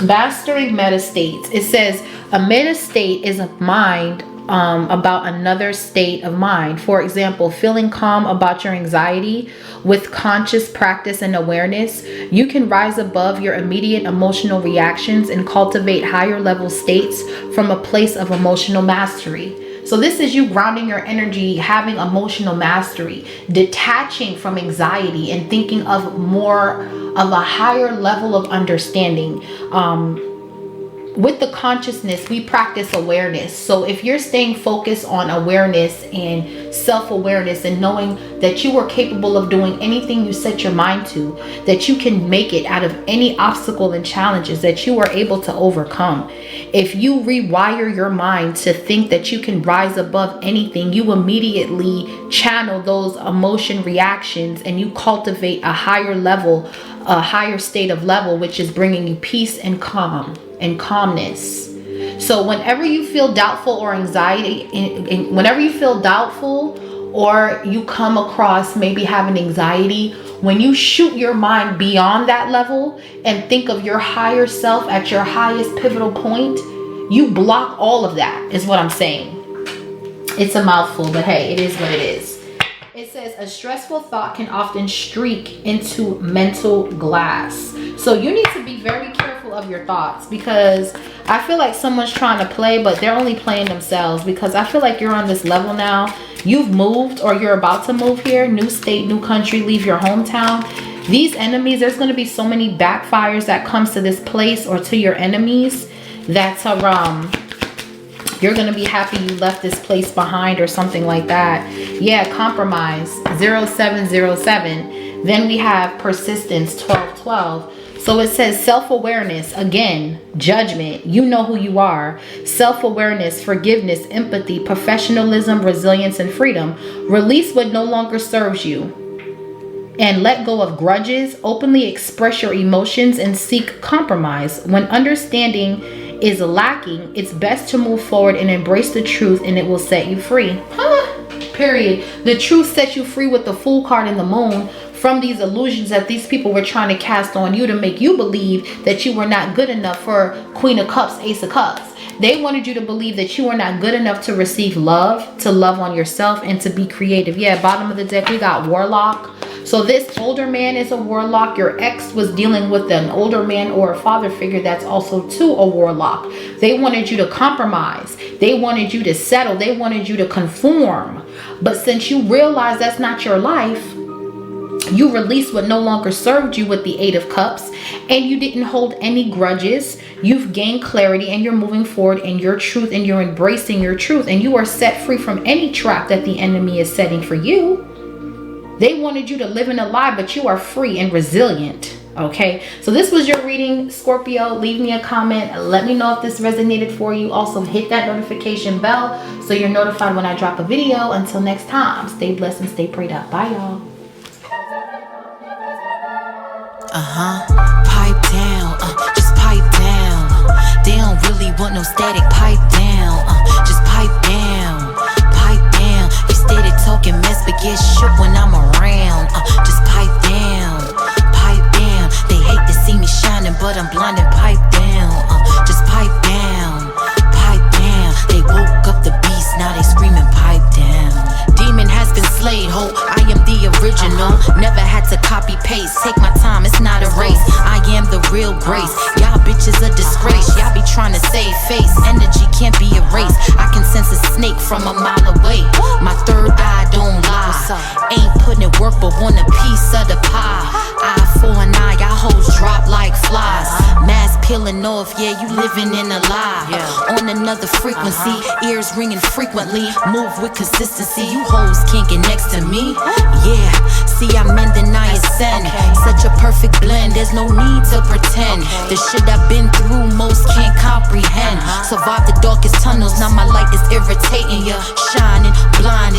Speaker 2: Mastering meta states. It says a meta state is a mind about another state of mind. For example, feeling calm about your anxiety with conscious practice and awareness, you can rise above your immediate emotional reactions and cultivate higher level states from a place of emotional mastery. So this is you grounding your energy, having emotional mastery, detaching from anxiety and thinking of more of a higher level of understanding. With the consciousness, we practice awareness. So if you're staying focused on awareness and self-awareness and knowing that you are capable of doing anything you set your mind to, that you can make it out of any obstacle and challenges that you are able to overcome. If you rewire your mind to think that you can rise above anything, you immediately channel those emotion reactions and you cultivate a higher level, a higher state of level, which is bringing you peace and calm and calmness. So whenever you feel doubtful or anxiety, whenever you feel doubtful or you come across maybe having anxiety, when you shoot your mind beyond that level and think of your higher self at your highest pivotal point, you block all of that, is what I'm saying. It's a mouthful, but hey, it is what it is. It says a stressful thought can often streak into mental glass. So you need to be very careful of your thoughts, because I feel like someone's trying to play, but they're only playing themselves, because I feel like you're on this level now. You've moved, or you're about to move here, new state, new country, leave your hometown. These enemies, there's going to be so many backfires that comes to this place or to your enemies that you're going to be happy you left this place behind or something like that. Yeah, compromise, 0707. Then we have persistence, 1212. So it says self-awareness, again, judgment. You know who you are. Self-awareness, forgiveness, empathy, professionalism, resilience, and freedom. Release what no longer serves you. And let go of grudges. Openly express your emotions and seek compromise. When understanding is lacking, it's best to move forward and embrace the truth, and it will set you free. Period. The truth sets you free with the Fool card in the moon from these illusions that these people were trying to cast on you to make you believe that you were not good enough for Queen of Cups, Ace of Cups. They wanted you to believe that you are not good enough to receive love, to love on yourself, and to be creative. Yeah, bottom of the deck, we got Warlock. So this older man is a warlock. Your ex was dealing with an older man or a father figure that's also too a warlock. They wanted you to compromise. They wanted you to settle. They wanted you to conform. But since you realize that's not your life, you released what no longer served you with the 8 of Cups, and you didn't hold any grudges. You've gained clarity, and you're moving forward in your truth, and you're embracing your truth, and you are set free from any trap that the enemy is setting for you. They wanted you to live in a lie, but you are free and resilient. Okay, so this was your reading, Scorpio. Leave me a comment. Let me know if this resonated for you. Also, hit that notification bell so you're notified when I drop a video. Until next time, stay blessed and stay prayed up. Bye, y'all.
Speaker 1: Pipe down, just pipe down. They don't really want no static. Pipe down, just pipe down, pipe down. You steady talking mess, but get shook when I'm around. Just pipe down, pipe down. They hate to see me shining, but I'm blinded. Pipe down, just pipe down, pipe down. They woke up the beast, now they screaming pipe down. Demon has been slayed, ho. I am the original. Never had to copy paste. Take my time, it's not a race. I am the real grace. Y'all bitches a disgrace. Y'all be trying to save face. Energy can't be erased. I can sense a snake from a mile away. My third eye don't lie. Ain't putting in work, but want a piece of the pie. Eye for an eye, y'all hoes drop like flies. Mask peeling off, yeah, you living in a lie. On another frequency, ears ringing frequently. Move with consistency. You hoes can't get next to me. Yeah, see, I'm in the ascend. Such a perfect blend, there's no need to pretend. The shit I've been through, most can't comprehend. Survive the darkest tunnels, now my light is irritating ya. Shining, blind.